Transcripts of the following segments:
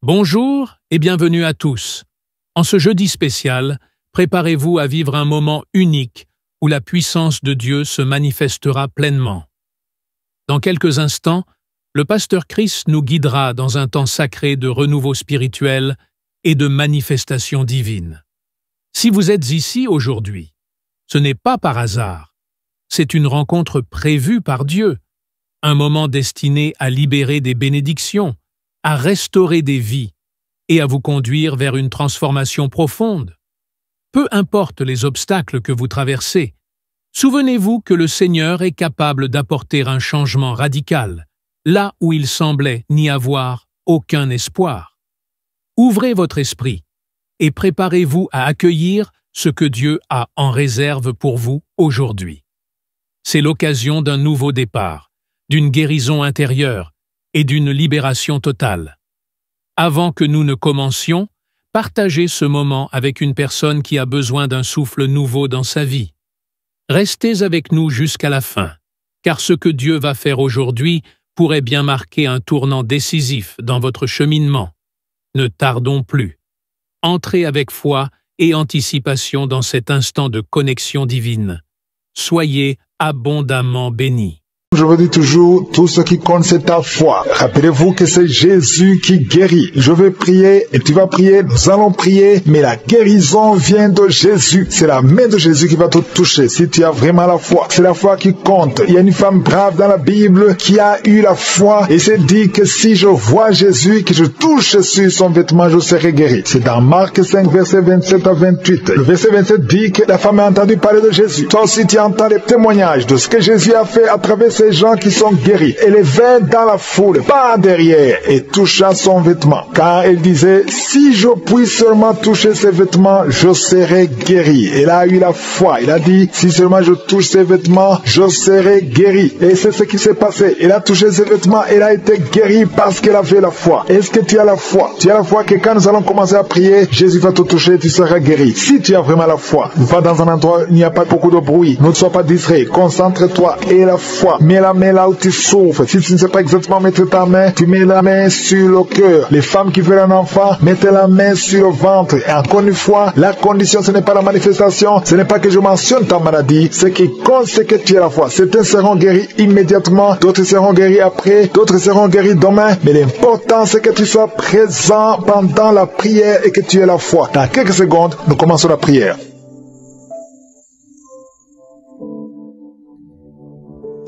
Bonjour et bienvenue à tous. En ce jeudi spécial, préparez-vous à vivre un moment unique où la puissance de Dieu se manifestera pleinement. Dans quelques instants, le pasteur Chris nous guidera dans un temps sacré de renouveau spirituel et de manifestation divine. Si vous êtes ici aujourd'hui, ce n'est pas par hasard. C'est une rencontre prévue par Dieu, un moment destiné à libérer des bénédictions, à restaurer des vies et à vous conduire vers une transformation profonde. Peu importe les obstacles que vous traversez, souvenez-vous que le Seigneur est capable d'apporter un changement radical, là où il semblait n'y avoir aucun espoir. Ouvrez votre esprit et préparez-vous à accueillir ce que Dieu a en réserve pour vous aujourd'hui. C'est l'occasion d'un nouveau départ, d'une guérison intérieure et d'une libération totale. Avant que nous ne commencions, partagez ce moment avec une personne qui a besoin d'un souffle nouveau dans sa vie. Restez avec nous jusqu'à la fin, car ce que Dieu va faire aujourd'hui pourrait bien marquer un tournant décisif dans votre cheminement. Ne tardons plus. Entrez avec foi et anticipation dans cet instant de connexion divine. Soyez abondamment bénis. Je vous dis toujours, tout ce qui compte, c'est ta foi. Rappelez-vous que c'est Jésus qui guérit. Je vais prier et tu vas prier, nous allons prier, mais la guérison vient de Jésus. C'est la main de Jésus qui va te toucher si tu as vraiment la foi. C'est la foi qui compte. Il y a une femme brave dans la Bible qui a eu la foi et s'est dit que si je vois Jésus, que je touche sur son vêtement, je serai guéri. C'est dans Marc 5, verset 27 à 28. Le verset 27 dit que la femme a entendu parler de Jésus. Toi aussi, tu entends les témoignages de ce que Jésus a fait à travers ces gens qui sont guéris. Elle est venue dans la foule, pas derrière, et toucha son vêtement. Car elle disait, si je puis seulement toucher ses vêtements, je serai guéri. Elle a eu la foi. Elle a dit, si seulement je touche ses vêtements, je serai guéri. Et c'est ce qui s'est passé. Elle a touché ses vêtements, elle a été guérie parce qu'elle avait la foi. Est-ce que tu as la foi? Tu as la foi que quand nous allons commencer à prier, Jésus va te toucher, tu seras guéri. Si tu as vraiment la foi, va dans un endroit où il n'y a pas beaucoup de bruit. Ne sois pas distrait. Concentre-toi et la foi. Mets la main là où tu souffres. Si tu ne sais pas exactement mettre ta main, tu mets la main sur le cœur. Les femmes qui veulent un enfant, mettez la main sur le ventre. Et encore une fois, la condition, ce n'est pas la manifestation, ce n'est pas que je mentionne ta maladie. Ce qui compte, c'est que tu as la foi. Certains seront guéris immédiatement, d'autres seront guéris après, d'autres seront guéris demain. Mais l'important, c'est que tu sois présent pendant la prière et que tu aies la foi. Dans quelques secondes, nous commençons la prière.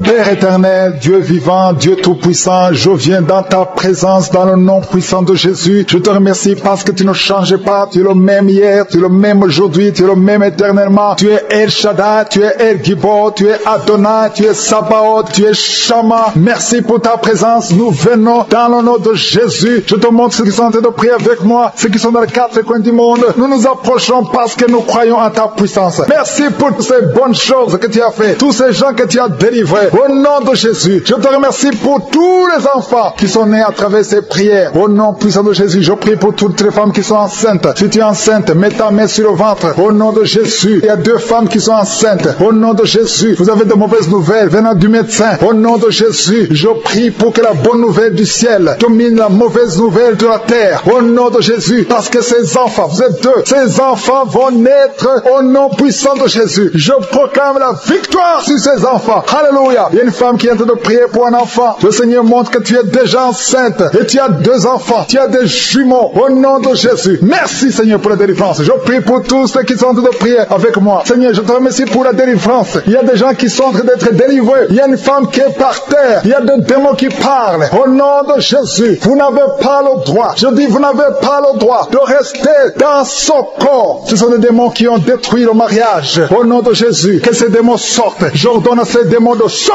Père éternel, Dieu vivant, Dieu tout-puissant, je viens dans ta présence dans le nom puissant de Jésus. Je te remercie parce que tu ne changes pas, tu es le même hier, tu es le même aujourd'hui, tu es le même éternellement. Tu es El Shaddai, tu es El Gibor, tu es Adonai, tu es Sabaoth, tu es Shama. Merci pour ta présence, nous venons dans le nom de Jésus. Je te montre ceux qui sont en train de prier avec moi, ceux qui sont dans les quatre coins du monde. Nous nous approchons parce que nous croyons en ta puissance. Merci pour toutes ces bonnes choses que tu as fait, tous ces gens que tu as délivrés. Au nom de Jésus, je te remercie pour tous les enfants qui sont nés à travers ces prières. Au nom puissant de Jésus, je prie pour toutes les femmes qui sont enceintes. Si tu es enceinte, mets ta main sur le ventre. Au nom de Jésus, il y a 2 femmes qui sont enceintes. Au nom de Jésus, vous avez de mauvaises nouvelles venant du médecin. Au nom de Jésus, je prie pour que la bonne nouvelle du ciel domine la mauvaise nouvelle de la terre. Au nom de Jésus, parce que ces enfants, vous êtes 2, ces enfants vont naître au nom puissant de Jésus. Je proclame la victoire sur ces enfants. Alléluia. Il y a une femme qui est en train de prier pour un enfant. Le Seigneur montre que tu es déjà enceinte et tu as 2 enfants. Tu as des jumeaux. Au nom de Jésus. Merci Seigneur pour la délivrance. Je prie pour tous ceux qui sont en train de prier avec moi. Seigneur, je te remercie pour la délivrance. Il y a des gens qui sont en train d'être délivrés. Il y a une femme qui est par terre. Il y a des démons qui parlent. Au nom de Jésus, vous n'avez pas le droit. Je dis, vous n'avez pas le droit de rester dans son corps. Ce sont des démons qui ont détruit le mariage. Au nom de Jésus, que ces démons sortent. J'ordonne à ces démons de sortir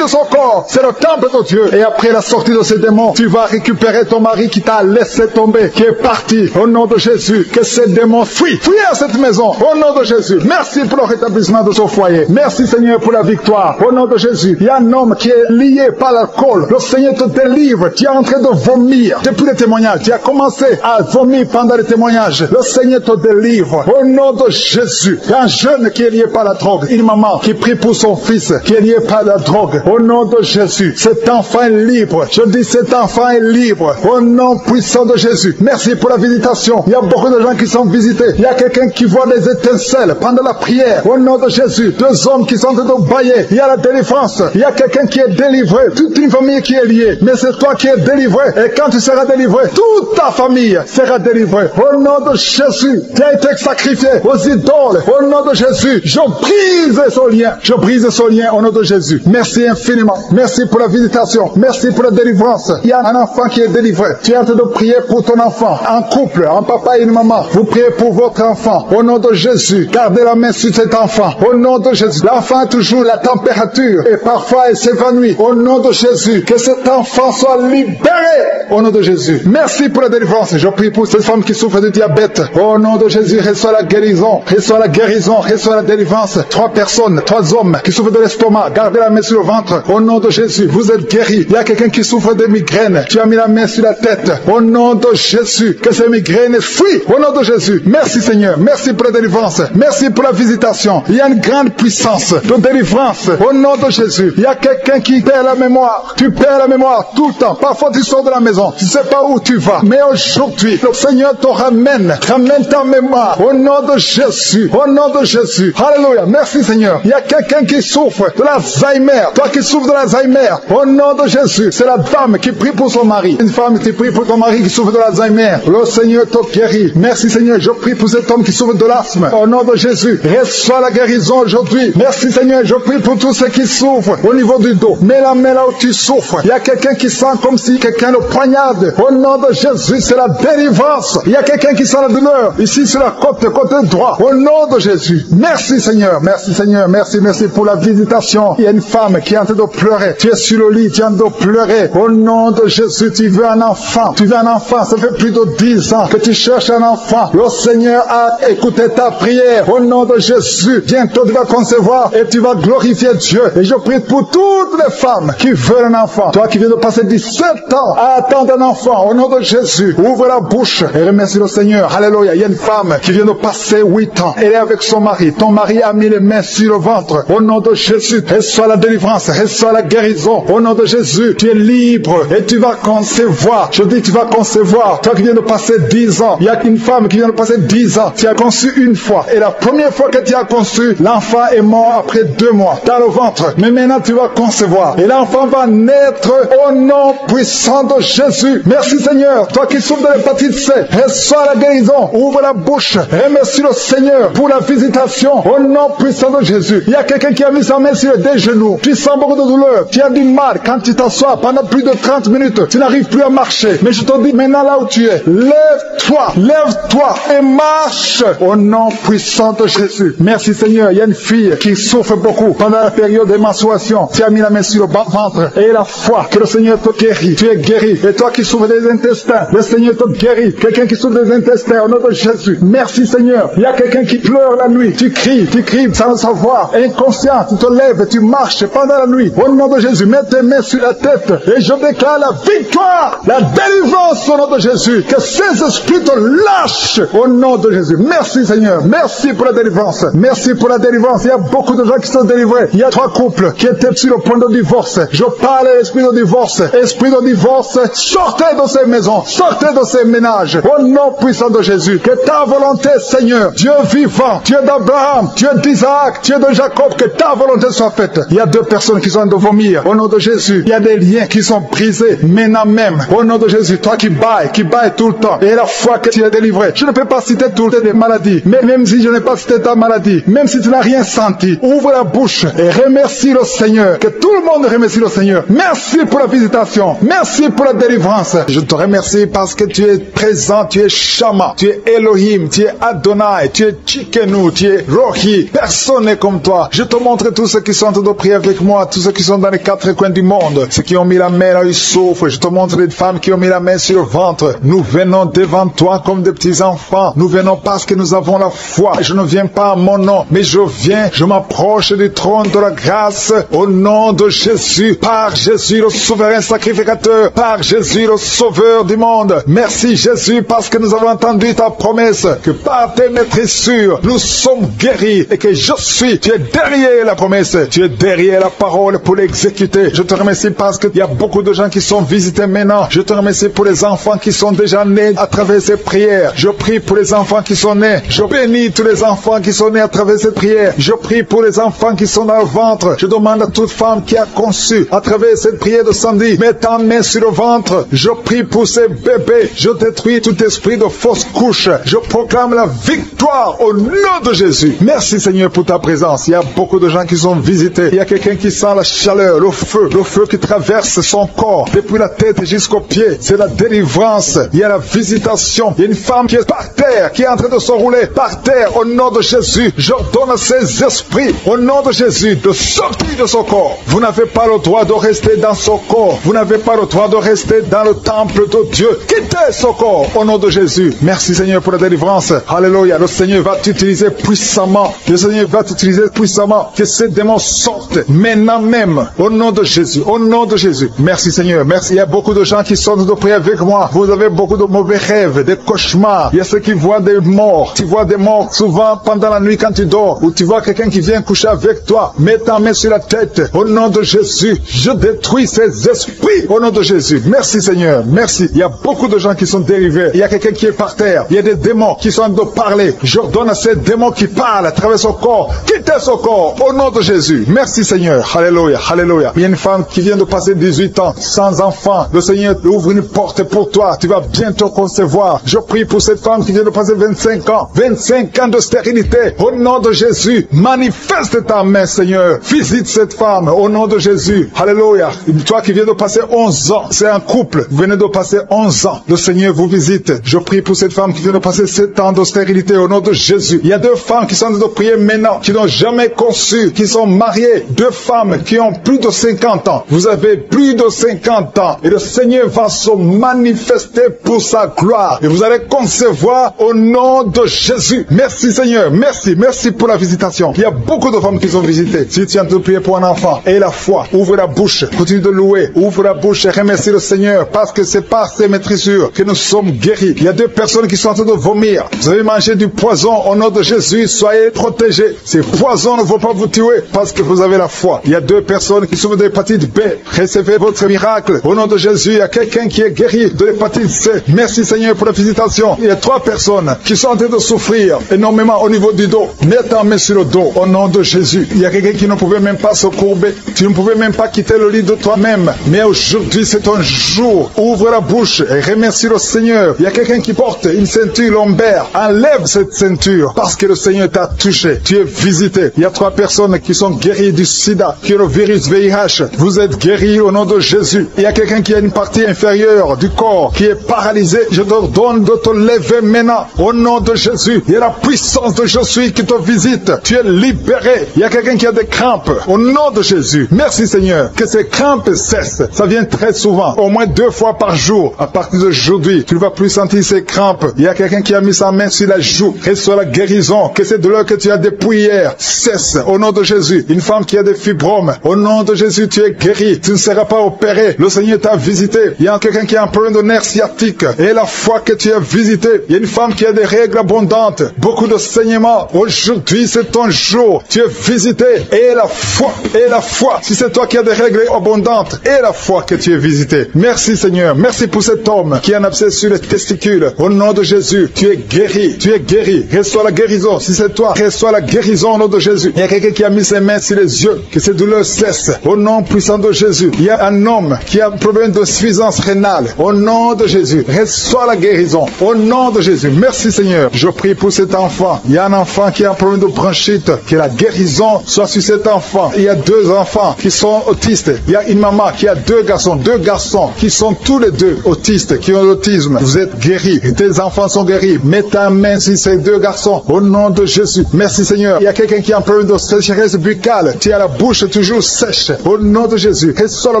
de son corps. C'est le temple de Dieu. Et après la sortie de ces démons, tu vas récupérer ton mari qui t'a laissé tomber, qui est parti. Au nom de Jésus, que ces démons fuient. Fuis à cette maison. Au nom de Jésus. Merci pour le rétablissement de son foyer. Merci Seigneur pour la victoire. Au nom de Jésus. Il y a un homme qui est lié par l'alcool. Le Seigneur te délivre. Tu es en train de vomir. Depuis les témoignages, tu as commencé à vomir pendant les témoignages. Le Seigneur te délivre. Au nom de Jésus. Il y a un jeune qui est lié par la drogue. Une maman qui prie pour son fils qui est lié par la drogue. Au nom de Jésus, cet enfant est libre. Je dis cet enfant est libre. Au nom puissant de Jésus. Merci pour la visitation. Il y a beaucoup de gens qui sont visités. Il y a quelqu'un qui voit des étincelles pendant la prière. Au nom de Jésus, 2 hommes qui sont en train de bailler. Il y a la délivrance. Il y a quelqu'un qui est délivré. Toute une famille qui est liée. Mais c'est toi qui es délivré. Et quand tu seras délivré, toute ta famille sera délivrée. Au nom de Jésus, qui a été sacrifié aux idoles. Au nom de Jésus, je brise ce lien. Je brise ce lien au nom de Jésus. Merci infiniment. Merci pour la visitation. Merci pour la délivrance. Il y a un enfant qui est délivré. Tu es en train de prier pour ton enfant. En couple, un papa et une maman. Vous priez pour votre enfant. Au nom de Jésus, gardez la main sur cet enfant. Au nom de Jésus. L'enfant a toujours la température et parfois il s'évanouit. Au nom de Jésus, que cet enfant soit libéré. Au nom de Jésus. Merci pour la délivrance. Je prie pour cette femme qui souffre de diabète. Au nom de Jésus, reçois la guérison. Reçois la guérison. Reçois la délivrance. 3 personnes, 3 hommes qui souffrent de l'estomac. Gardez la main sur le ventre. Au nom de Jésus, vous êtes guéris. Il y a quelqu'un qui souffre de migraine. Tu as mis la main sur la tête. Au nom de Jésus, que ces migraines fuient. Au nom de Jésus. Merci Seigneur. Merci pour la délivrance. Merci pour la visitation. Il y a une grande puissance de délivrance. Au nom de Jésus. Il y a quelqu'un qui perd la mémoire. Tu perds la mémoire tout le temps. Parfois tu sors de la maison. Tu ne sais pas où tu vas. Mais aujourd'hui, le Seigneur te ramène. Ramène ta mémoire. Au nom de Jésus. Au nom de Jésus. Alléluia. Merci Seigneur. Il y a quelqu'un qui souffre de l'Alzheimer. Toi qui souffres de l'Alzheimer. Au nom de Jésus. C'est la dame qui prie pour son mari. Une femme qui prie pour ton mari qui souffre de l'Alzheimer. Le Seigneur te guérit. Merci Seigneur. Je prie pour cet homme qui souffre de l'asthme. Au nom de Jésus. Reçois la guérison aujourd'hui. Merci Seigneur. Je prie pour tous ceux qui souffrent au niveau du dos. Mets la main là où tu souffres. Il y a quelqu'un qui sent comme si quelqu'un le poignarde. Au nom de Jésus, c'est la délivrance. Il y a quelqu'un qui sent la douleur. Ici sur la côté droit. Au nom de Jésus. Merci Seigneur. Merci Seigneur. Merci pour la visitation. Il y a une femme qui est en train de pleurer. Tu es sur le lit, tu es en train de pleurer. Au nom de Jésus, tu veux un enfant. Tu veux un enfant. Ça fait plus de 10 ans que tu cherches un enfant. Le Seigneur a écouté ta prière. Au nom de Jésus, bientôt tu vas concevoir et tu vas glorifier Dieu. Et je prie pour toutes les femmes qui veulent un enfant. Toi qui viens de passer 17 ans à attendre un enfant. Au nom de Jésus, ouvre la bouche et remercie le Seigneur. Alléluia. Il y a une femme qui vient de passer 8 ans. Elle est avec son mari. Ton mari a mis les mains sur le ventre. Au nom de Jésus, reçois la délivrance, reçois la guérison. Au nom de Jésus, tu es libre et tu vas concevoir. Je dis tu vas concevoir. Toi qui viens de passer 10 ans, il y a une femme qui vient de passer 10 ans. Tu as conçu une fois. Et la première fois que tu as conçu, l'enfant est mort après 2 mois dans le ventre. Mais maintenant tu vas concevoir. Et l'enfant va naître au nom puissant de Jésus. Merci Seigneur. Toi qui souffres de l'hépatite C, reçois la guérison. Ouvre la bouche. Remercie le Seigneur pour la visitation. Au nom puissant de Jésus. Il y a quelqu'un qui a mis sa main sur des genoux. Tu sens beaucoup de douleur. Tu as du mal quand tu t'assois pendant plus de 30 minutes. Tu n'arrives plus à marcher. Mais je te dis maintenant là où tu es, lève-toi et marche au nom puissant de Jésus. Merci Seigneur. Il y a une fille qui souffre beaucoup pendant la période de menstruation. Tu as mis la main sur le ventre et la foi que le Seigneur te guérit. Tu es guéri. Et toi qui souffres des intestins, le Seigneur te guérit. Quelqu'un qui souffre des intestins au nom de Jésus. Merci Seigneur. Il y a quelqu'un qui pleure la nuit. Tu cries sans le savoir. Inconscient, tu te lèves et tu marches pendant la nuit. Au nom de Jésus, mets tes mains sur la tête et je déclare la victoire, la délivrance au nom de Jésus. Que ces esprits te lâchent au nom de Jésus. Merci Seigneur. Merci pour la délivrance. Merci pour la délivrance. Il y a beaucoup de gens qui sont délivrés. Il y a 3 couples qui étaient sur le point de divorce. Je parle à l'esprit de divorce. Esprit de divorce, sortez de ces maisons. Sortez de ces ménages. Au nom puissant de Jésus. Que ta volonté, Seigneur, Dieu vivant, Dieu d'Abraham, Dieu d'Isaac, Dieu de Jacob, que ta volonté soit faite. Il y a 2 personnes qui sont en train de vomir. Au nom de Jésus, il y a des liens qui sont brisés maintenant même. Au nom de Jésus, toi qui bailles tout le temps. Et la foi que tu es délivré. Je ne peux pas citer toutes les maladies. Mais même si je n'ai pas cité ta maladie, même si tu n'as rien senti, ouvre la bouche et remercie le Seigneur. Que tout le monde remercie le Seigneur. Merci pour la visitation. Merci pour la délivrance. Je te remercie parce que tu es présent, tu es Shama, tu es Elohim, tu es Adonai, tu es Tchikenu, tu es Rohi. Personne n'est comme toi. Je te montre tous ceux qui sont en train de prier avec moi, tous ceux qui sont dans les 4 coins du monde, ceux qui ont mis la main là où ils souffrent. Je te montre les femmes qui ont mis la main sur le ventre. Nous venons devant toi comme des petits enfants. Nous venons parce que nous avons la foi. Je ne viens pas à mon nom, mais je viens, je m'approche du trône de la grâce au nom de Jésus, par Jésus le souverain sacrificateur, par Jésus le sauveur du monde. Merci Jésus parce que nous avons entendu ta promesse que par tes maîtrisures nous sommes guéris et que je suis, tu es derrière la promesse, tu es derrière lire la parole, pour l'exécuter. Je te remercie parce qu'il y a beaucoup de gens qui sont visités maintenant. Je te remercie pour les enfants qui sont déjà nés à travers ces prières. Je prie pour les enfants qui sont nés. Je bénis tous les enfants qui sont nés à travers cette prière. Je prie pour les enfants qui sont dans le ventre. Je demande à toute femme qui a conçu à travers cette prière de samedi, mets ta main sur le ventre. Je prie pour ces bébés. Je détruis tout esprit de fausse couche. Je proclame la victoire au nom de Jésus. Merci Seigneur pour ta présence. Il y a beaucoup de gens qui sont visités. Il y a quelqu'un qui sent la chaleur, le feu qui traverse son corps depuis la tête jusqu'aux pieds. C'est la délivrance. Il y a la visitation. Il y a une femme qui est par terre, qui est en train de se rouler par terre. Au nom de Jésus, j'ordonne à ces esprits, au nom de Jésus, de sortir de son corps. Vous n'avez pas le droit de rester dans son corps. Vous n'avez pas le droit de rester dans le temple de Dieu. Quittez son corps au nom de Jésus. Merci Seigneur pour la délivrance. Alléluia. Le Seigneur va t'utiliser puissamment. Le Seigneur va t'utiliser puissamment. Que ces démons sortent maintenant même. Au nom de Jésus. Au nom de Jésus. Merci Seigneur. Merci. Il y a beaucoup de gens qui sont de prier avec moi. Vous avez beaucoup de mauvais rêves, des cauchemars. Il y a ceux qui voient des morts. Tu vois des morts souvent pendant la nuit quand tu dors. Ou tu vois quelqu'un qui vient coucher avec toi. Mets ta main sur la tête. Au nom de Jésus. Je détruis ces esprits. Au nom de Jésus. Merci Seigneur. Merci. Il y a beaucoup de gens qui sont dérivés. Il y a quelqu'un qui est par terre. Il y a des démons qui sont en train de parler. J'ordonne à ces démons qui parlent à travers son corps. Quittez son corps. Au nom de Jésus. Merci Seigneur. Alléluia. Alléluia. Il y a une femme qui vient de passer 18 ans sans enfant. Le Seigneur ouvre une porte pour toi. Tu vas bientôt concevoir. Je prie pour cette femme qui vient de passer 25 ans. 25 ans de stérilité. Au nom de Jésus. Manifeste ta main Seigneur. Visite cette femme. Au nom de Jésus. Alléluia. Toi qui viens de passer 11 ans. C'est un couple. Vous venez de passer 11 ans. Le Seigneur vous visite. Je prie pour cette femme qui vient de passer 7 ans de stérilité. Au nom de Jésus. Il y a 2 femmes qui sont en train de prier maintenant. Qui n'ont jamais conçu. Qui sont mariées. 2 femmes qui ont plus de 50 ans. Vous avez plus de 50 ans. Et le Seigneur va se manifester pour sa gloire. Et vous allez concevoir au nom de Jésus. Merci Seigneur. Merci. Merci pour la visitation. Il y a beaucoup de femmes qui sont visitées. Si tu es en train de prier pour un enfant, aie la foi. Ouvre la bouche. Continue de louer. Ouvre la bouche et remercie le Seigneur. Parce que c'est par ces maîtrisures que nous sommes guéris. Il y a 2 personnes qui sont en train de vomir. Vous avez mangé du poison. Au nom de Jésus, soyez protégés. Ces poisons ne vont pas vous tuer parce que vous avez la foi. Il y a 2 personnes qui souffrent de l'hépatite B. Recevez votre miracle. Au nom de Jésus, il y a quelqu'un qui est guéri de l'hépatite C. Merci Seigneur pour la visitation. Il y a 3 personnes qui sont en train de souffrir énormément au niveau du dos. Mets ta main sur le dos au nom de Jésus. Il y a quelqu'un qui ne pouvait même pas se courber. Tu ne pouvais même pas quitter le lit de toi-même. Mais aujourd'hui, c'est ton jour. Ouvre la bouche et remercie le Seigneur. Il y a quelqu'un qui porte une ceinture lombaire. Enlève cette ceinture parce que le Seigneur t'a touché. Tu es visité. Il y a 3 personnes qui sont guéries du sida, qui ont le virus VIH. Vous êtes guéris au nom de Jésus. Il y a quelqu'un qui a une partie inférieure du corps qui est paralysée. Je te donne de te lever maintenant au nom de Jésus. Il y a la puissance de Jésus qui te visite. Tu es libéré. Il y a quelqu'un qui a des crampes au nom de Jésus. Merci Seigneur. Que ces crampes cessent. Ça vient très souvent, au moins 2 fois par jour. À partir d'aujourd'hui, tu ne vas plus sentir ces crampes. Il y a quelqu'un qui a mis sa main sur la joue. Reçois la guérison. Que ces douleurs que tu as depuis hier cessent au nom de Jésus. Une femme qui a des fibromes. Au nom de Jésus, tu es guéri. Tu ne seras pas opéré. Le Seigneur t'a visité. Il y a quelqu'un qui a un problème de nerf sciatique. Et la fois que tu as visité, il y a une femme qui a des règles abondantes. Beaucoup de saignements. Aujourd'hui, c'est ton jour. Tu es visité. Et la foi. Et la foi. Si c'est toi qui as des règles abondantes. Et la foi que tu es visité. Merci Seigneur. Merci pour cet homme qui a un abcès sur les testicules. Au nom de Jésus, tu es guéri. Tu es guéri. Reçois la guérison. Si c'est toi, reçois la guérison au nom de Jésus. Il y a quelqu'un qui a mis ses mains sur les yeux. Que ces douleurs cessent. Au nom puissant de Jésus. Il y a un homme qui a un problème de suffisance rénale. Au nom de Jésus. Reçois la guérison. Au nom de Jésus. Merci Seigneur. Je prie pour cet enfant. Il y a un enfant qui a un problème de bronchite. Que la guérison soit sur cet enfant. Il y a 2 enfants qui sont autistes. Il y a une maman qui a 2 garçons. 2 garçons qui sont tous les 2 autistes, qui ont l'autisme. Vous êtes guéris. Tes enfants sont guéris. Mets ta main sur ces 2 garçons. Au nom de Jésus. Merci Seigneur. Il y a quelqu'un qui a un problème de sécheresse buccale. Tu as la bouche toujours sèche. Au nom de Jésus. Reçois le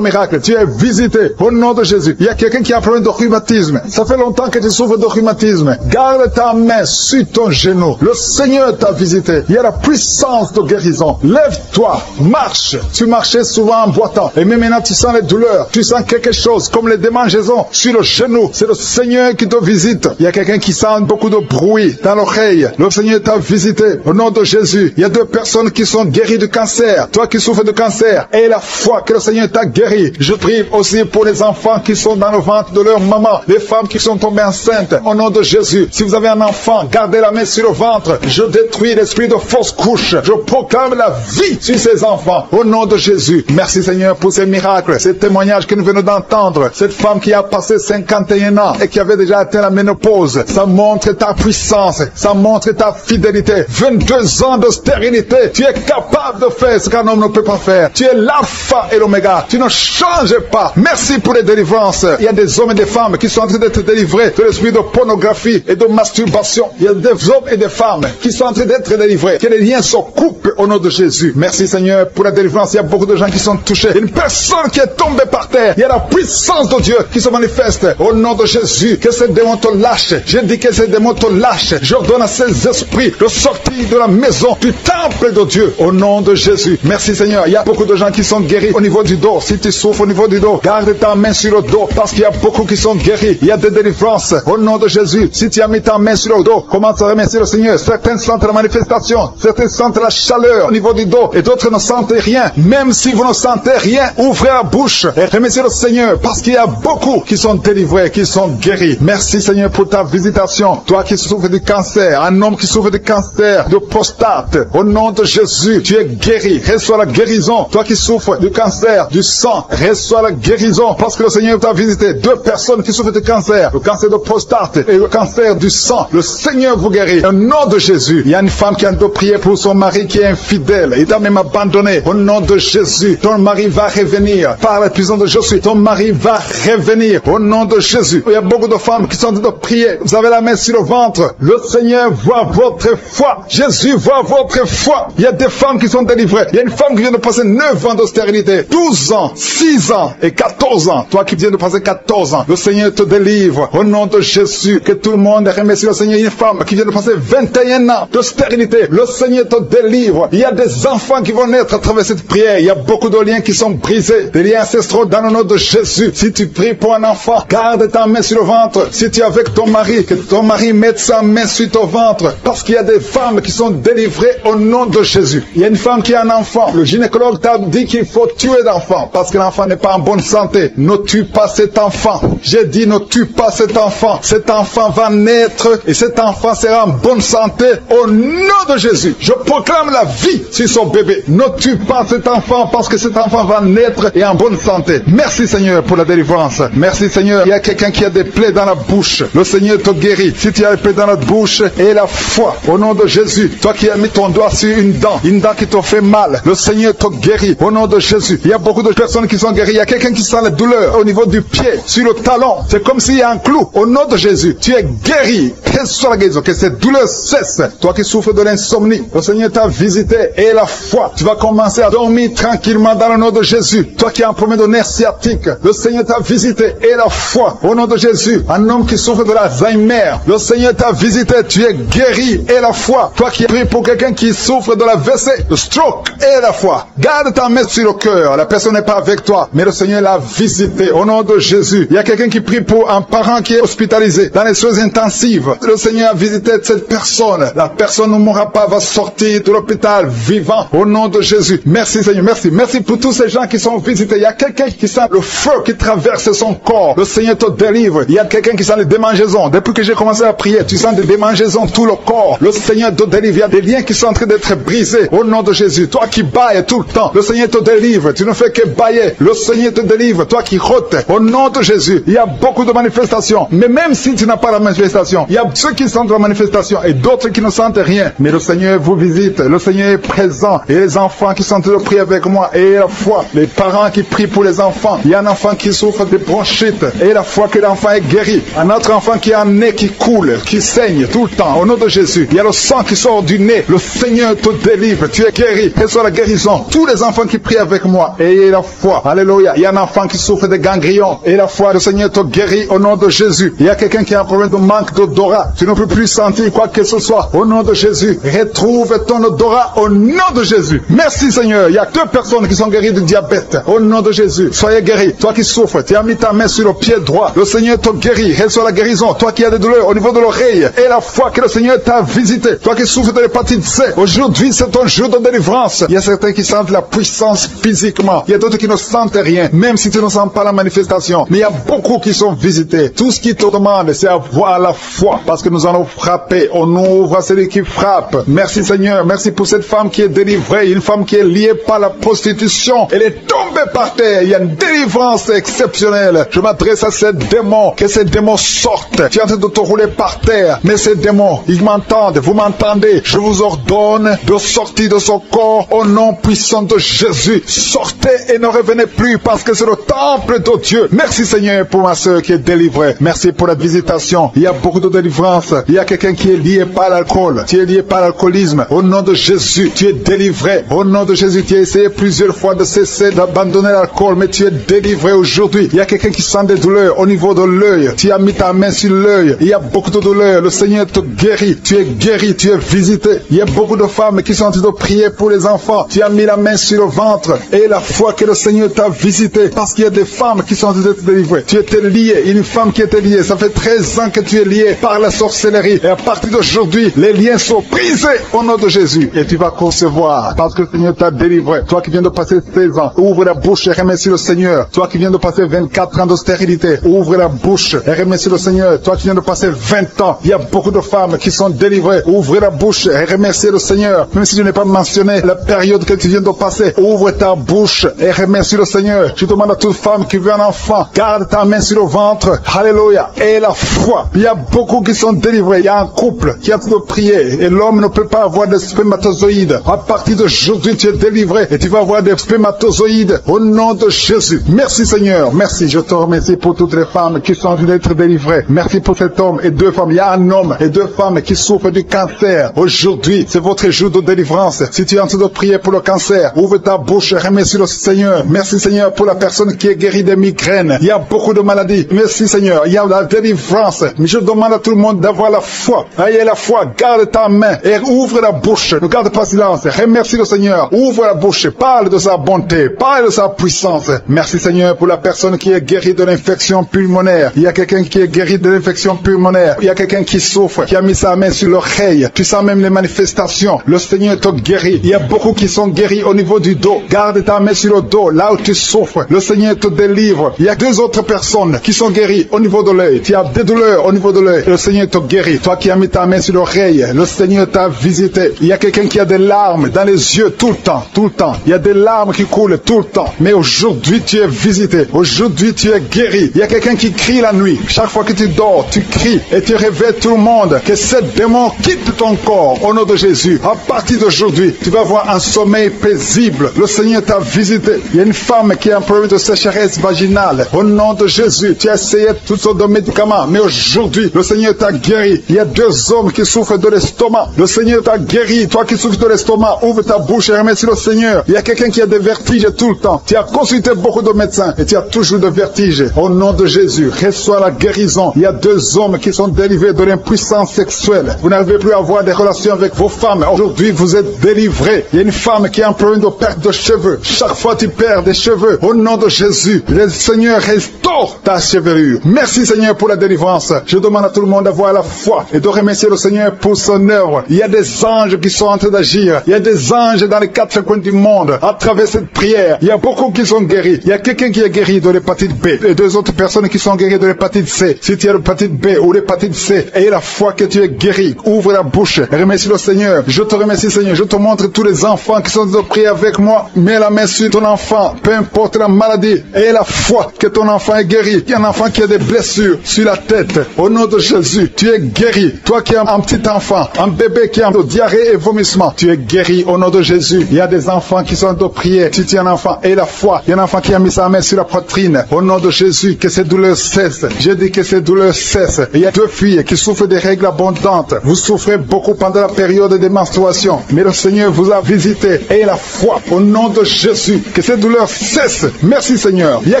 miracle. Tu es visité. Au nom de Jésus. Il y a quelqu'un qui a un problème de rhumatisme. Ça fait longtemps que tu souffres de rhumatisme. Garde ta main sur ton genou. Le Seigneur t'a visité. Il y a la puissance de guérison. Lève-toi. Marche. Tu marchais souvent en boitant. Et même maintenant tu sens les douleurs. Tu sens quelque chose comme les démangeaisons sur le genou. C'est le Seigneur qui te visite. Il y a quelqu'un qui sent beaucoup de bruit dans l'oreille. Le Seigneur t'a visité. Au nom de Jésus. Il y a 2 personnes qui sont guéries du cancer. Toi toi qui souffres de cancer, et la foi que le Seigneur t'a guéri. Je prie aussi pour les enfants qui sont dans le ventre de leur maman, les femmes qui sont tombées enceintes, au nom de Jésus. Si vous avez un enfant, gardez la main sur le ventre. Je détruis l'esprit de fausse couche. Je proclame la vie sur ces enfants, au nom de Jésus. Merci Seigneur pour ces miracles, ces témoignages que nous venons d'entendre. Cette femme qui a passé 51 ans et qui avait déjà atteint la ménopause, ça montre ta puissance, ça montre ta fidélité. 22 ans de stérilité, tu es capable de faire ce qu'un homme ne peut pas faire. Tu es l'alpha et l'oméga, tu ne changes pas. Merci pour les délivrances. Il y a des hommes et des femmes qui sont en train d'être délivrés de l'esprit de pornographie et de masturbation. Il y a des hommes et des femmes qui sont en train d'être délivrés. Que les liens se coupent au nom de Jésus. Merci Seigneur pour la délivrance. Il y a beaucoup de gens qui sont touchés. Il y a une personne qui est tombée par terre. Il y a la puissance de Dieu qui se manifeste au nom de Jésus. Que ces démons te lâchent. Je dis que ces démons te lâchent. J'ordonne à ces esprits de sortir de la maison, du temple de Dieu, au nom de Jésus. Merci Seigneur. Il y a beaucoup de gens qui sont guéris au niveau du dos. Si tu souffres au niveau du dos, garde ta main sur le dos parce qu'il y a beaucoup qui sont guéris. Il y a des délivrances au nom de Jésus. Si tu as mis ta main sur le dos, commence à remercier le Seigneur. Certains sentent la manifestation, certains sentent la chaleur au niveau du dos et d'autres ne sentent rien. Même si vous ne sentez rien, ouvrez la bouche et remerciez le Seigneur parce qu'il y a beaucoup qui sont délivrés, qui sont guéris. Merci Seigneur pour ta visitation. Toi qui souffres du cancer, un homme qui souffre du cancer de prostate, au nom de Jésus, tu es guéri. Reçois la guérison. Toi qui souffres du cancer du sang, reçois la guérison parce que le Seigneur t'a visité. 2 personnes qui souffrent du cancer, le cancer de prostate et le cancer du sang. Le Seigneur vous guérit. Au nom de Jésus, il y a une femme qui a de prier pour son mari qui est infidèle. Il t'a même abandonné. Au nom de Jésus, ton mari va revenir. Par la puissance de Jésus, ton mari va revenir. Au nom de Jésus. Il y a beaucoup de femmes qui sont en train de prier. Vous avez la main sur le ventre. Le Seigneur voit votre foi. Jésus voit votre foi. Il y a des femmes qui sont délivrées. Il y a une femme qui vient de passer 9 ans de stérilité, 12 ans, 6 ans et 14 ans. Toi qui viens de passer 14 ans, le Seigneur te délivre. Au nom de Jésus, que tout le monde remercie le Seigneur. Une femme qui vient de passer 21 ans de stérilité, le Seigneur te délivre. Il y a des enfants qui vont naître à travers cette prière. Il y a beaucoup de liens qui sont brisés, des liens ancestraux dans le nom de Jésus. Si tu pries pour un enfant, garde ta main sur le ventre. Si tu es avec ton mari, que ton mari mette sa main sur ton ventre, parce qu'il y a des femmes qui sont délivrées au nom de Jésus. Il y a une femme qui a un enfant. Le gynécologue t'a dit qu'il faut tuer l'enfant parce que l'enfant n'est pas en bonne santé. Ne tue pas cet enfant. J'ai dit ne tue pas cet enfant. Cet enfant va naître et cet enfant sera en bonne santé au nom de Jésus. Je proclame la vie sur son bébé. Ne tue pas cet enfant parce que cet enfant va naître et en bonne santé. Merci Seigneur pour la délivrance. Merci Seigneur. Il y a quelqu'un qui a des plaies dans la bouche. Le Seigneur te guérit. Si tu as des plaies dans la bouche et la foi au nom de Jésus. Toi qui as mis ton doigt sur une dent qui te fait mal, le Seigneur te guérit au nom de Jésus. Il y a beaucoup de personnes qui sont guéries. Il y a quelqu'un qui sent la douleur au niveau du pied, sur le talon. C'est comme s'il y a un clou. Au nom de Jésus, tu es guéri. Que cette douleur cesse. Toi qui souffres de l'insomnie, le Seigneur t'a visité et la foi. Tu vas commencer à dormir tranquillement dans le nom de Jésus. Toi qui as un problème de nerf sciatique, le Seigneur t'a visité et la foi. Au nom de Jésus, un homme qui souffre de l'Alzheimer, le Seigneur t'a visité. Tu es guéri et la foi. Toi qui pries pour quelqu'un qui souffre de la WC, le stroke et la foi. Garde ta main sur le cœur. La personne n'est pas avec toi, mais le Seigneur l'a visité. Au nom de Jésus, il y a quelqu'un qui prie pour un parent qui est hospitalisé dans les soins intensives. Le Seigneur a visité cette personne. La personne ne mourra pas, va sortir de l'hôpital vivant. Au nom de Jésus. Merci Seigneur, merci. Merci pour tous ces gens qui sont visités. Il y a quelqu'un qui sent le feu qui traverse son corps. Le Seigneur te délivre. Il y a quelqu'un qui sent les démangeaisons. Depuis que j'ai commencé à prier, tu sens des démangeaisons tout le corps. Le Seigneur te délivre. Il y a des liens qui sont en train d'être brisés. Au nom de Jésus. Toi qui bailles tout le temps, le Seigneur te délivre. Tu ne fais que bailler. Le Seigneur te délivre. Toi qui rôtes. Au nom de Jésus. Il y a beaucoup de manifestations. Mais même si tu n'as pas la manifestation, il y a ceux qui sentent la manifestation et d'autres qui ne sentent rien. Mais le Seigneur vous visite. Le Seigneur est présent. Et les enfants qui sont en train de prier avec moi. Et la foi. Les parents qui prient pour les enfants. Il y a un enfant qui souffre de bronchite. Et la foi que l'enfant est guéri. Un autre enfant qui a un nez qui coule, qui saigne tout le temps. Au nom de Jésus. Il y a le sang qui sort du nez. Le Seigneur te délivre. Tu es guéri. Reçois la guérison. Tous les enfants qui prient avec moi. Et la foi. Alléluia. Il y a un enfant qui souffre de ganglions. Et la foi. Le Seigneur te guérit au nom de Jésus. Il y a quelqu'un qui a un problème de manque d'odorat. là, tu ne peux plus sentir quoi que ce soit. Au nom de Jésus, retrouve ton odorat au nom de Jésus. Merci Seigneur. Il y a 2 personnes qui sont guéries du diabète. Au nom de Jésus, soyez guéris. Toi qui souffres, tu as mis ta main sur le pied droit. Le Seigneur te guérit. Reçois la guérison. Toi qui as des douleurs au niveau de l'oreille et la foi que le Seigneur t'a visité. Toi qui souffres de l'hépatite C. Aujourd'hui, c'est ton jour de délivrance. Il y a certains qui sentent la puissance physiquement. Il y a d'autres qui ne sentent rien, même si tu ne sens pas la manifestation. Mais il y a beaucoup qui sont visités. Tout ce qui te demande, c'est avoir la foi. Parce que nous allons frapper. On ouvre à celui qui frappe. Merci Seigneur. Merci pour cette femme qui est délivrée. Une femme qui est liée par la prostitution. Elle est tombée par terre. Il y a une délivrance exceptionnelle. Je m'adresse à ces démons. Que ces démons sortent. Tu es en train de te rouler par terre. Mais ces démons, ils m'entendent. Vous m'entendez. Je vous ordonne de sortir de son corps au nom puissant de Jésus. Sortez et ne revenez plus parce que c'est le temple de Dieu. Merci Seigneur pour ma soeur qui est délivrée. Merci pour la visitation. Il y a beaucoup de délivrance. Il y a quelqu'un qui est lié par l'alcool. Tu es lié par l'alcoolisme. Au nom de Jésus, tu es délivré. Au nom de Jésus, tu as essayé plusieurs fois de cesser d'abandonner l'alcool, mais tu es délivré aujourd'hui. Il y a quelqu'un qui sent des douleurs au niveau de l'œil. Tu as mis ta main sur l'œil. Il y a beaucoup de douleurs. Le Seigneur te guérit. Tu es guéri. Tu es visité. Il y a beaucoup de femmes qui sont en train de prier pour les enfants. Tu as mis la main sur le ventre et la foi que le Seigneur t'a visité. Parce qu'il y a des femmes qui sont en train d'être délivrées. Tu étais lié. Une femme qui était liée. Ça fait 13 ans que tu es lié par la sorcellerie. Et à partir d'aujourd'hui, les liens sont brisés au nom de Jésus. Et tu vas concevoir parce que le Seigneur t'a délivré. Toi qui viens de passer 16 ans, ouvre la bouche et remercie le Seigneur. Toi qui viens de passer 24 ans de stérilité, ouvre la bouche et remercie le Seigneur. Toi qui viens de passer 20 ans, il y a beaucoup de femmes qui sont délivrées. Ouvre la bouche et remercie le Seigneur. Même si je n'ai pas mentionné la période que tu viens de passer, ouvre ta bouche et remercie le Seigneur. Je demande à toute femme qui veut un enfant, garde ta main sur le ventre. Alléluia. Et la foi. Il y a beaucoup qui sont délivrés. Il y a un couple qui a tout prier et l'homme ne peut pas avoir de spermatozoïdes. À partir d'aujourd'hui, tu es délivré et tu vas avoir des spermatozoïdes au nom de Jésus. Merci Seigneur. Merci. Je te remercie pour toutes les femmes qui sont en train d'être délivrées. Merci pour cet homme et 2 femmes. Il y a un homme et 2 femmes qui souffrent du cancer. Aujourd'hui, c'est votre jour de délivrance. Si tu es en train de prier pour le cancer, ouvre ta bouche et remercie le Seigneur. Merci Seigneur pour la personne qui est guérie des migraines. Il y a beaucoup de maladies. Merci Seigneur. Il y a la délivrance. Mais je demande à tout le monde d'avoir la foi. Ayez la foi. Garde ta main et ouvre la bouche. Ne garde pas silence. Remercie le Seigneur. Ouvre la bouche. Parle de sa bonté. Parle de sa puissance. Merci Seigneur pour la personne qui est guérie de l'infection pulmonaire. Il y a quelqu'un qui est guéri de l'infection pulmonaire. Il y a quelqu'un qui souffre, qui a mis sa main sur l'oreille. Tu sens même les manifestations. Le Seigneur te guérit. Il y a beaucoup qui sont guéris au niveau du dos. Garde ta main sur le dos, là où tu souffres. Le Seigneur te délivre. Il y a 2 autres personnes qui sont guéries au niveau de l'œil. Tu as des douleurs au niveau de l'œil. Le Seigneur te guérit. Toi qui as mis ta main sur l'oreille, le Seigneur t'a visité. Il y a quelqu'un qui a des larmes dans les yeux tout le temps, tout le temps. Il y a des larmes qui coulent tout le temps. Mais aujourd'hui, tu es visité. Aujourd'hui, tu es guéri. Il y a quelqu'un qui crie la nuit. Chaque fois que tu dors, tu cries et tu réveilles tout le monde. Que ce démon quitte ton corps au nom de Jésus. À partir d'aujourd'hui, tu vas avoir un sommeil paisible. Le Seigneur t'a visité. Il y a une femme qui a un problème de sécheresse vaginale. Au nom de Jésus, tu as essayé toutes sortes de médicaments. Mais aujourd'hui, le Seigneur t'a guéri. Il y a 2 hommes qui souffrent de l'estomac. Le Seigneur t'a guéri. Toi qui souffres de l'estomac, ouvre ta bouche et remercie le Seigneur. Il y a quelqu'un qui a des vertiges tout le temps. Tu as consulté beaucoup de médecins et tu as toujours des vertiges. Au nom de Jésus, reçois la guérison. Il y a 2 hommes qui sont délivrés de l'impuissance sexuelle. Vous n'arrivez plus à avoir des relations avec vos femmes. Aujourd'hui, vous êtes délivrés. Il y a une femme qui a un problème de perte de cheveux. Chaque fois tu perds des cheveux. Au nom de Jésus, le Seigneur restaure ta chevelure. Merci Seigneur pour la délivrance. Je demande à tout le monde d'avoir la foi et de remercier le Seigneur pour son œuvre. Il y a des anges qui sont en train d'agir. Il y a des anges dans les 4 coins du monde. À travers cette prière, il y a beaucoup qui sont guéris. Il y a quelqu'un qui est guéri de l'hépatite B et 2 autres personnes qui sont guéries de l'hépatite C. Si tu as l'hépatite B ou l'hépatite C, aie la foi que tu es guéri. Ouvre la bouche et remercie le Seigneur. Je te remercie Seigneur. Je te montre tous les enfants qui sont de prier avec moi. Mets la main sur ton enfant, peu importe la maladie. Aie la foi que ton enfant est guéri. Il y a un enfant qui a des blessures sur la tête. Au nom de Jésus, tu es guéri. Toi qui as un petit enfant, un bébé qui a de diarrhée et vomissement, tu es guéri au nom de Jésus. Il y a des enfants qui sont de prier. Si tu es un enfant, aie la foi. Il y a un enfant qui a mis sa main sur la poitrine. Au nom de Jésus, que ces douleurs cessent. J'ai dit que ces douleurs cessent. Il y a 2 filles qui souffrent des règles abondantes. Vous souffrez beaucoup pendant la période de menstruation. Mais le Seigneur vous a visité. Ayez la foi au nom de Jésus. Que ces douleurs cessent. Merci Seigneur. Il y a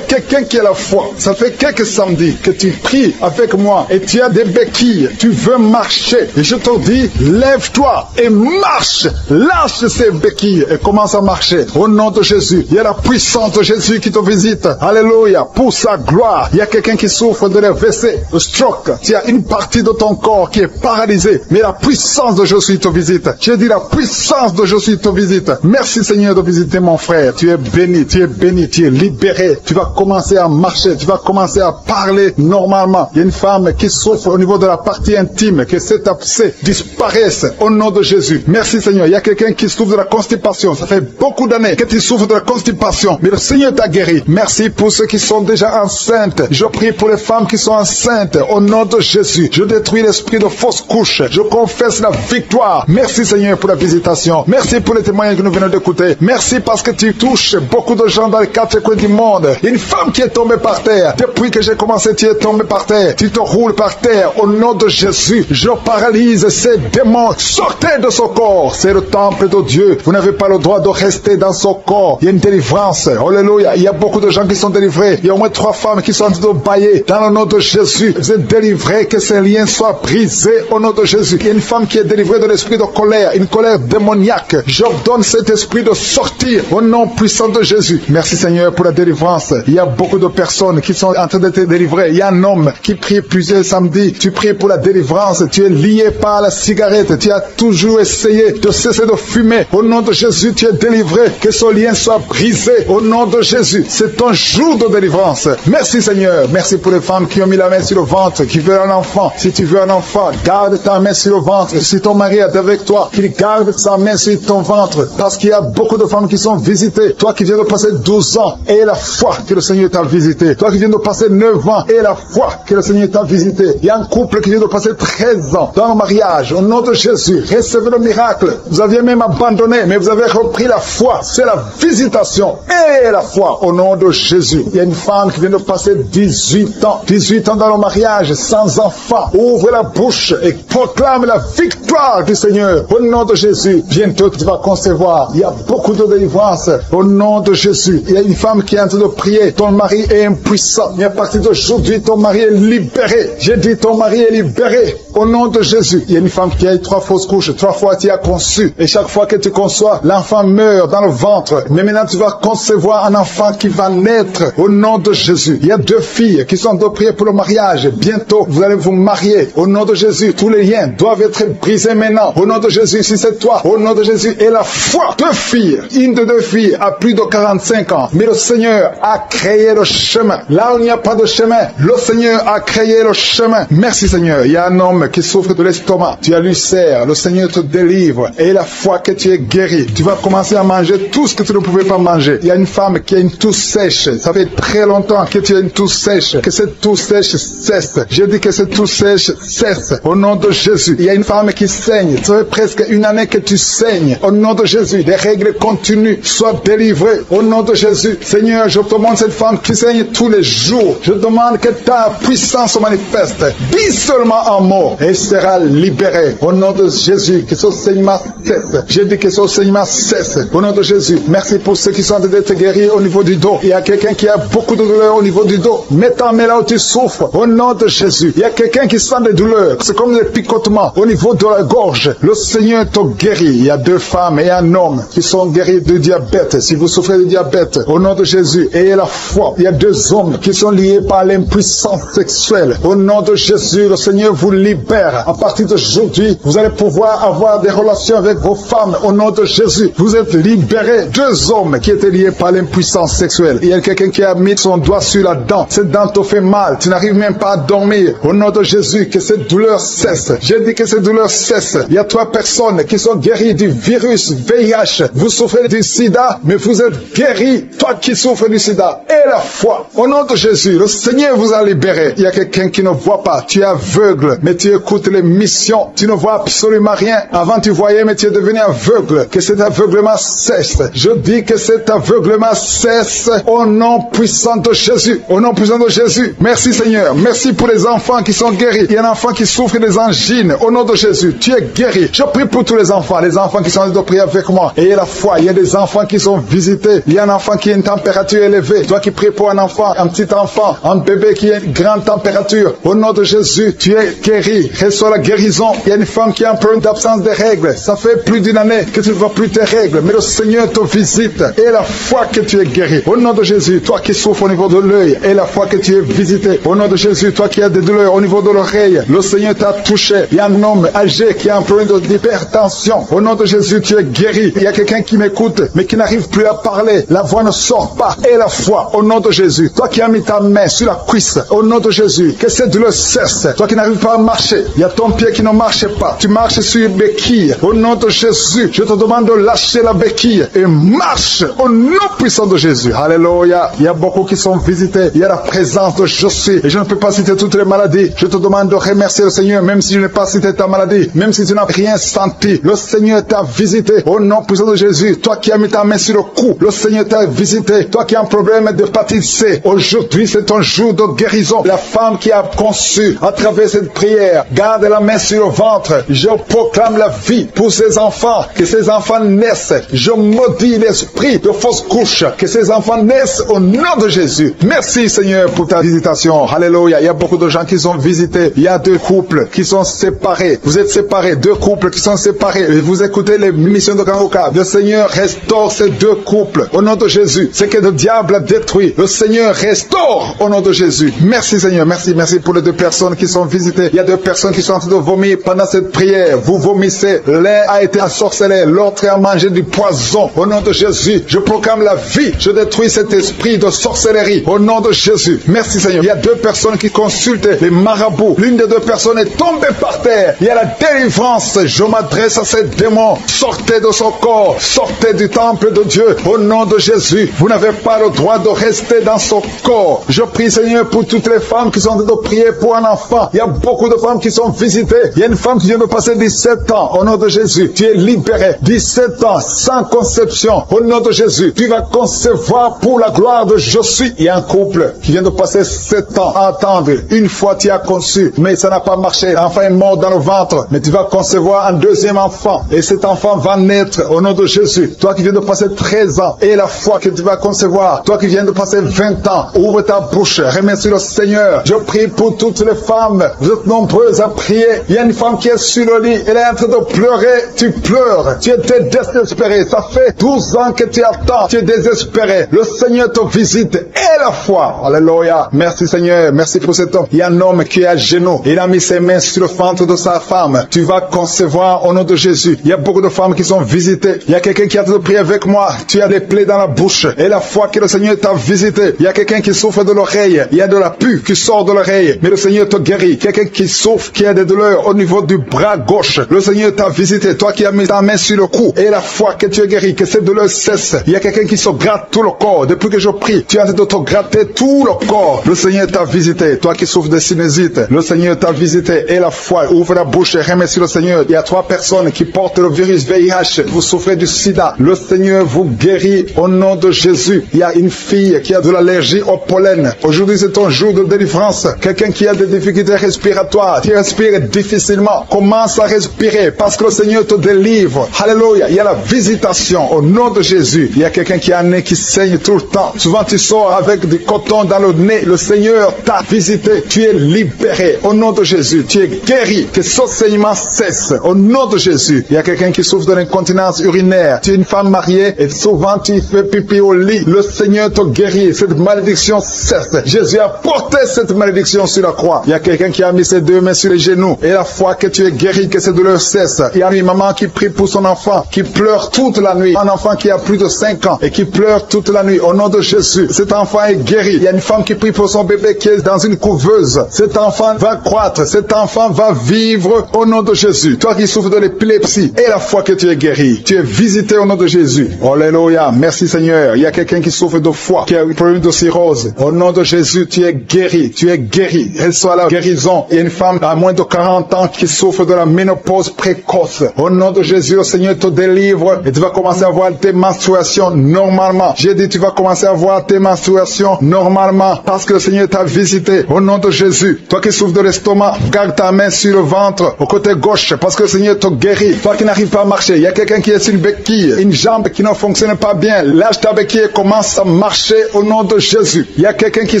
quelqu'un qui a la foi. Ça fait quelques samedis que tu pries avec moi et tu as des béquilles béquilles, tu veux marcher. Et je te dis, lève-toi et marche. Lâche ces béquilles et commence à marcher. Au nom de Jésus, il y a la puissance de Jésus qui te visite. Alléluia, pour sa gloire. Il y a quelqu'un qui souffre de l'AVC, de stroke. Il y a une partie de ton corps qui est paralysée. Mais la puissance de Jésus te visite. J'ai dit la puissance de Jésus te visite. Merci Seigneur de visiter mon frère. Tu es béni, tu es béni, tu es libéré. Tu vas commencer à marcher, tu vas commencer à parler normalement. Il y a une femme qui souffre au niveau de la partie intime, que cet abcès disparaisse au nom de Jésus. Merci Seigneur. Il y a quelqu'un qui souffre de la constipation. Ça fait beaucoup d'années que tu souffres de la constipation, mais le Seigneur t'a guéri. Merci pour ceux qui sont déjà enceintes. Je prie pour les femmes qui sont enceintes au nom de Jésus. Je détruis l'esprit de fausse couche. Je confesse la victoire. Merci Seigneur pour la visitation. Merci pour les témoignages que nous venons d'écouter. Merci parce que tu touches beaucoup de gens dans les quatre coins du monde. Une femme qui est tombée par terre. Depuis que j'ai commencé, tu es tombée par terre. Tu te roules par terre. Au nom de Jésus, je paralyse ces démons. Sortez de son corps. C'est le temple de Dieu. Vous n'avez pas le droit de rester dans son corps. Il y a une délivrance. Alléluia. Il y a beaucoup de gens qui sont délivrés. Il y a au moins 3 femmes qui sont en train de bailler. Dans le nom de Jésus, vous êtes délivrés. Que ces liens soient brisés au nom de Jésus. Il y a une femme qui est délivrée de l'esprit de colère. Une colère démoniaque. J'ordonne cet esprit de sortir au nom puissant de Jésus. Merci Seigneur pour la délivrance. Il y a beaucoup de personnes qui sont en train d'être délivrées. Il y a un homme qui prie plusieurs samedis. Tu pries pour la délivrance. Tu es lié par la cigarette. Tu as toujours essayé de cesser de fumer. Au nom de Jésus, tu es délivré. Que ce lien soit brisé. Au nom de Jésus. C'est ton jour de délivrance. Merci Seigneur. Merci pour les femmes qui ont mis la main sur le ventre, qui veulent un enfant. Si tu veux un enfant, garde ta main sur le ventre. Si ton mari est avec toi, qu'il garde sa main sur ton ventre. Parce qu'il y a beaucoup de femmes qui sont visitées. Toi qui viens de passer 12 ans, et la foi que le Seigneur t'a visité. Toi qui viens de passer 9 ans, et la foi que le Seigneur t'a visité. Il y a un couple qui vient de passer 13 ans dans le mariage. Au nom de Jésus, recevez le miracle. Vous aviez même abandonné, mais vous avez repris la foi. C'est la visitation et la foi au nom de Jésus. Il y a une femme qui vient de passer 18 ans. 18 ans dans le mariage, sans enfant. Ouvre la bouche et proclame la victoire du Seigneur. Au nom de Jésus, bientôt tu vas concevoir. Il y a beaucoup de délivrance au nom de Jésus. Il y a une femme qui est en train de prier. Ton mari est impuissant. Mais à partir d'aujourd'hui, ton mari est libéré. J'ai dit ton mari est libéré au nom de Jésus. Il y a une femme qui a eu 3 fausses couches. 3 fois tu as conçu. Et chaque fois que tu conçois, l'enfant meurt dans le ventre. Mais maintenant tu vas concevoir un enfant qui va naître au nom de Jésus. Il y a 2 filles qui sont en train de prier pour le mariage. Bientôt, vous allez vous marier au nom de Jésus. Tous les liens doivent être brisés maintenant. Au nom de Jésus, si c'est toi, au nom de Jésus. Et la foi, 2 filles. Une de 2 filles a plus de 45 ans. Mais le Seigneur a créé le chemin. Là où il n'y a pas de chemin, le Seigneur a créé le chemin. Merci Seigneur. Il y a un homme qui souffre de l'estomac. Tu as l'ulcère. Le Seigneur te délivre. Et la foi que tu es guéri. Tu vas commencer à manger tout ce que tu ne pouvais pas manger. Il y a une femme qui a une toux sèche. Ça fait très longtemps que tu as une toux sèche. Que cette toux sèche cesse. Je dis que cette toux sèche cesse. Au nom de Jésus. Il y a une femme qui saigne. Ça fait presque 1 année que tu saignes. Au nom de Jésus. Des règles continues. Sois délivré. Au nom de Jésus. Seigneur, je te demande cette femme qui saigne tous les jours. Je demande que ta puissance se manifeste. Dis seulement un mot et sera libéré. Au nom de Jésus. Que ce saignement cesse. Je dis que ce saignement cesse. Au nom de Jésus. Merci pour ceux qui sont en train d'être guéris au niveau du dos. Il y a quelqu'un qui a beaucoup de douleurs au niveau du dos. Mets ta main là où tu souffres. Au nom de Jésus. Il y a quelqu'un qui sent des douleurs. C'est comme des picotements au niveau de la gorge. Le Seigneur te guérit. Il y a 2 femmes et un homme qui sont guéris de diabète. Si vous souffrez de diabète, au nom de Jésus, ayez la foi. Il y a 2 hommes qui sont liés par l'impuissance sexuelle. Au nom de Jésus, le Seigneur vous libère. À partir d'aujourd'hui, vous allez pouvoir avoir des relations avec vos femmes. Au nom de Jésus, vous êtes libérés. 2 hommes qui étaient liés par l'impuissance sexuelle. Il y a quelqu'un qui a mis son doigt sur la dent. Cette dent te fait mal. Tu n'arrives même pas à dormir. Au nom de Jésus, que cette douleur cesse. J'ai dit que cette douleur cesse. Il y a 3 personnes qui sont guéries du virus VIH. Vous souffrez du sida, mais vous êtes guéris. Toi qui souffres du sida, et la foi. Au nom de Jésus, le Seigneur vous a libéré. Il y a quelqu'un qui ne voit pas. Tu es aveugle, mais tu écoutes les missions. Tu ne vois absolument rien. Avant tu voyais, mais tu es devenu aveugle. Que cet aveuglement cesse. Je dis que cet aveuglement cesse au nom puissant de Jésus. Au nom puissant de Jésus. Merci Seigneur. Merci pour les enfants qui sont guéris. Il y a un enfant qui souffre des angines. Au nom de Jésus, tu es guéri. Je prie pour tous les enfants qui sont en train de prier avec moi. Ayez la foi. Il y a des enfants qui sont visités. Il y a un enfant qui a une température élevée. Toi qui pries pour un enfant, un petit enfant, un bébé qui a une grande température. Au nom de Jésus, tu es guéri. guéri. Reçois la guérison. Il y a une femme qui a un problème d'absence de règles. Ça fait plus d'1 année que tu ne vois plus tes règles. Mais le Seigneur te visite. Et la foi que tu es guéri. Au nom de Jésus, toi qui souffres au niveau de l'œil. Et la foi que tu es visité. Au nom de Jésus, toi qui as des douleurs au niveau de l'oreille. Le Seigneur t'a touché. Il y a un homme âgé qui a un problème d'hypertension. Au nom de Jésus, tu es guéri. Il y a quelqu'un qui m'écoute, mais qui n'arrive plus à parler. La voix ne sort pas. Et la foi, au nom de Jésus. Toi qui as mis ta main sur la cuisse. Au nom de Jésus. Que cette douleur cesse. Toi qui n'arrives pas à marcher. Il y a ton pied qui ne marche pas. Tu marches sur une béquille. Au nom de Jésus, je te demande de lâcher la béquille et marche au nom puissant de Jésus. Alléluia. Il y a beaucoup qui sont visités. Il y a la présence de je suis. Et je ne peux pas citer toutes les maladies. Je te demande de remercier le Seigneur, même si je n'ai pas cité ta maladie, même si tu n'as rien senti. Le Seigneur t'a visité au nom puissant de Jésus. Toi qui as mis ta main sur le cou, le Seigneur t'a visité. Toi qui as un problème d'hépatite C, aujourd'hui c'est ton jour de guérison. La femme qui a conçu à travers cette prière, garde la main sur le ventre. Je proclame la vie pour ses enfants, que ces enfants naissent. Je maudis l'esprit de fausse couche, que ces enfants naissent au nom de Jésus. Merci Seigneur pour ta visitation. Alléluia. Il y a beaucoup de gens qui sont visités. Il y a 2 couples qui sont séparés. Vous êtes séparés. 2 couples qui sont séparés. Et vous écoutez les missions de Kangoka. Le Seigneur restaure ces 2 couples au nom de Jésus. Ce que le diable a détruit, le Seigneur restaure au nom de Jésus. Merci Seigneur. Merci pour les 2 personnes qui sont visitées. Il y a 2 personnes qui sont en train de vomir pendant cette prière. Vous vomissez. L'un a été ensorcelé, l'autre a mangé du poison. Au nom de Jésus, je proclame la vie. Je détruis cet esprit de sorcellerie. Au nom de Jésus. Merci Seigneur. Il y a 2 personnes qui consultent les marabouts. L'une des 2 personnes est tombée par terre. Il y a la délivrance. Je m'adresse à ces démons. Sortez de son corps. Sortez du temple de Dieu. Au nom de Jésus. Vous n'avez pas le droit de rester dans son corps. Je prie Seigneur pour toutes les femmes qui sont en train de prier pour un enfant. Il y a beaucoup de femmes qui sont visitées. Il y a une femme qui vient de passer 17 ans. Au nom de Jésus. Tu es libéré. 17 ans sans conception. Au nom de Jésus. Tu vas concevoir pour la gloire de je suis. Il y a un couple qui vient de passer 7 ans à attendre. Une fois tu as conçu, mais ça n'a pas marché. L'enfant est mort dans le ventre. Mais tu vas concevoir un 2e enfant. Et cet enfant va naître au nom de Jésus. Toi qui viens de passer 13 ans. Et la foi que tu vas concevoir. Toi qui viens de passer 20 ans. Ouvre ta bouche. Remercie le Seigneur. Je prie pour toutes les femmes. Vous êtes nombreuses à prier. Il y a une femme qui est sur le lit. Elle est en train de pleurer. Tu pleures. Tu étais désespéré. Ça fait 12 ans que tu attends. Tu es désespéré. Le Seigneur te visite. Et la foi. Alléluia. Merci Seigneur. Merci pour cet homme. Il y a un homme qui est à genoux. Il a mis ses mains sur le ventre de sa femme. Tu vas concevoir au nom de Jésus. Il y a beaucoup de femmes qui sont visitées. Il y a quelqu'un qui a de prier avec moi. Tu as des plaies dans la bouche. Et la foi que le Seigneur t'a visité. Il y a quelqu'un qui souffre de l'oreille. Il y a de la pus qui sort de l'oreille. Mais le Seigneur te guérit. Quelqu'un qui souffre, qui a des douleurs au niveau du bras gauche. Le Seigneur t'a visité. Toi qui as mis ta main sur le cou. Et la foi que tu es guéri. Que cette douleur cesse. Il y a quelqu'un qui se gratte tout le corps. Depuis que je prie, tu es en train de te gratter tout le corps. Le Seigneur t'a visité. Toi qui souffres de sinusite. Le Seigneur t'a visité. Et la foi. Ouvre la bouche et remercie le Seigneur. Il y a 3 personnes qui portent le virus VIH. Vous souffrez du sida. Le Seigneur vous guérit au nom de Jésus. Il y a une fille qui a de l'allergie au pollen. Aujourd'hui, c'est ton jour de délivrance. Quelqu'un qui a des difficultés respiratoires. Tu respires difficilement. Commence à respirer parce que le Seigneur te délivre. Alléluia. Il y a la visitation au nom de Jésus. Il y a quelqu'un qui a un nez qui saigne tout le temps. Souvent, tu sors avec du coton dans le nez. Le Seigneur t'a visité. Tu es libéré au nom de Jésus. Tu es guéri. Que ce saignement cesse au nom de Jésus. Il y a quelqu'un qui souffre de l'incontinence urinaire. Tu es une femme mariée et souvent tu fais pipi au lit. Le Seigneur te guérit. Cette malédiction cesse. Jésus a porté cette malédiction sur la croix. Il y a quelqu'un qui a mis ses 2 mains sur les genoux. Et la foi que tu es guéri, que cette douleur cesse. Il y a une maman qui prie pour son enfant, qui pleure toute la nuit. Un enfant qui a plus de 5 ans et qui pleure toute la nuit. Au nom de Jésus, cet enfant est guéri. Il y a une femme qui prie pour son bébé qui est dans une couveuse. Cet enfant va croître. Cet enfant va vivre au nom de Jésus. Toi qui souffres de l'épilepsie, et la foi que tu es guéri. Tu es visité au nom de Jésus. Alléluia. Merci Seigneur. Il y a quelqu'un qui souffre de foie, qui a un problème de cirrhose. Au nom de Jésus, tu es guéri. Tu es guéri. Reçois la guérison. Il y a une femme à moins de 40 ans qui souffre de la ménopause précoce. Au nom de Jésus, le Seigneur te délivre et tu vas commencer à voir tes menstruations normalement. J'ai dit, tu vas commencer à voir tes menstruations normalement parce que le Seigneur t'a visité. Au nom de Jésus, toi qui souffres de l'estomac, garde ta main sur le ventre, au côté gauche, parce que le Seigneur te guérit. Toi qui n'arrives pas à marcher, il y a quelqu'un qui est sur une béquille, une jambe qui ne fonctionne pas bien. Lâche ta béquille et commence à marcher au nom de Jésus. Il y a quelqu'un qui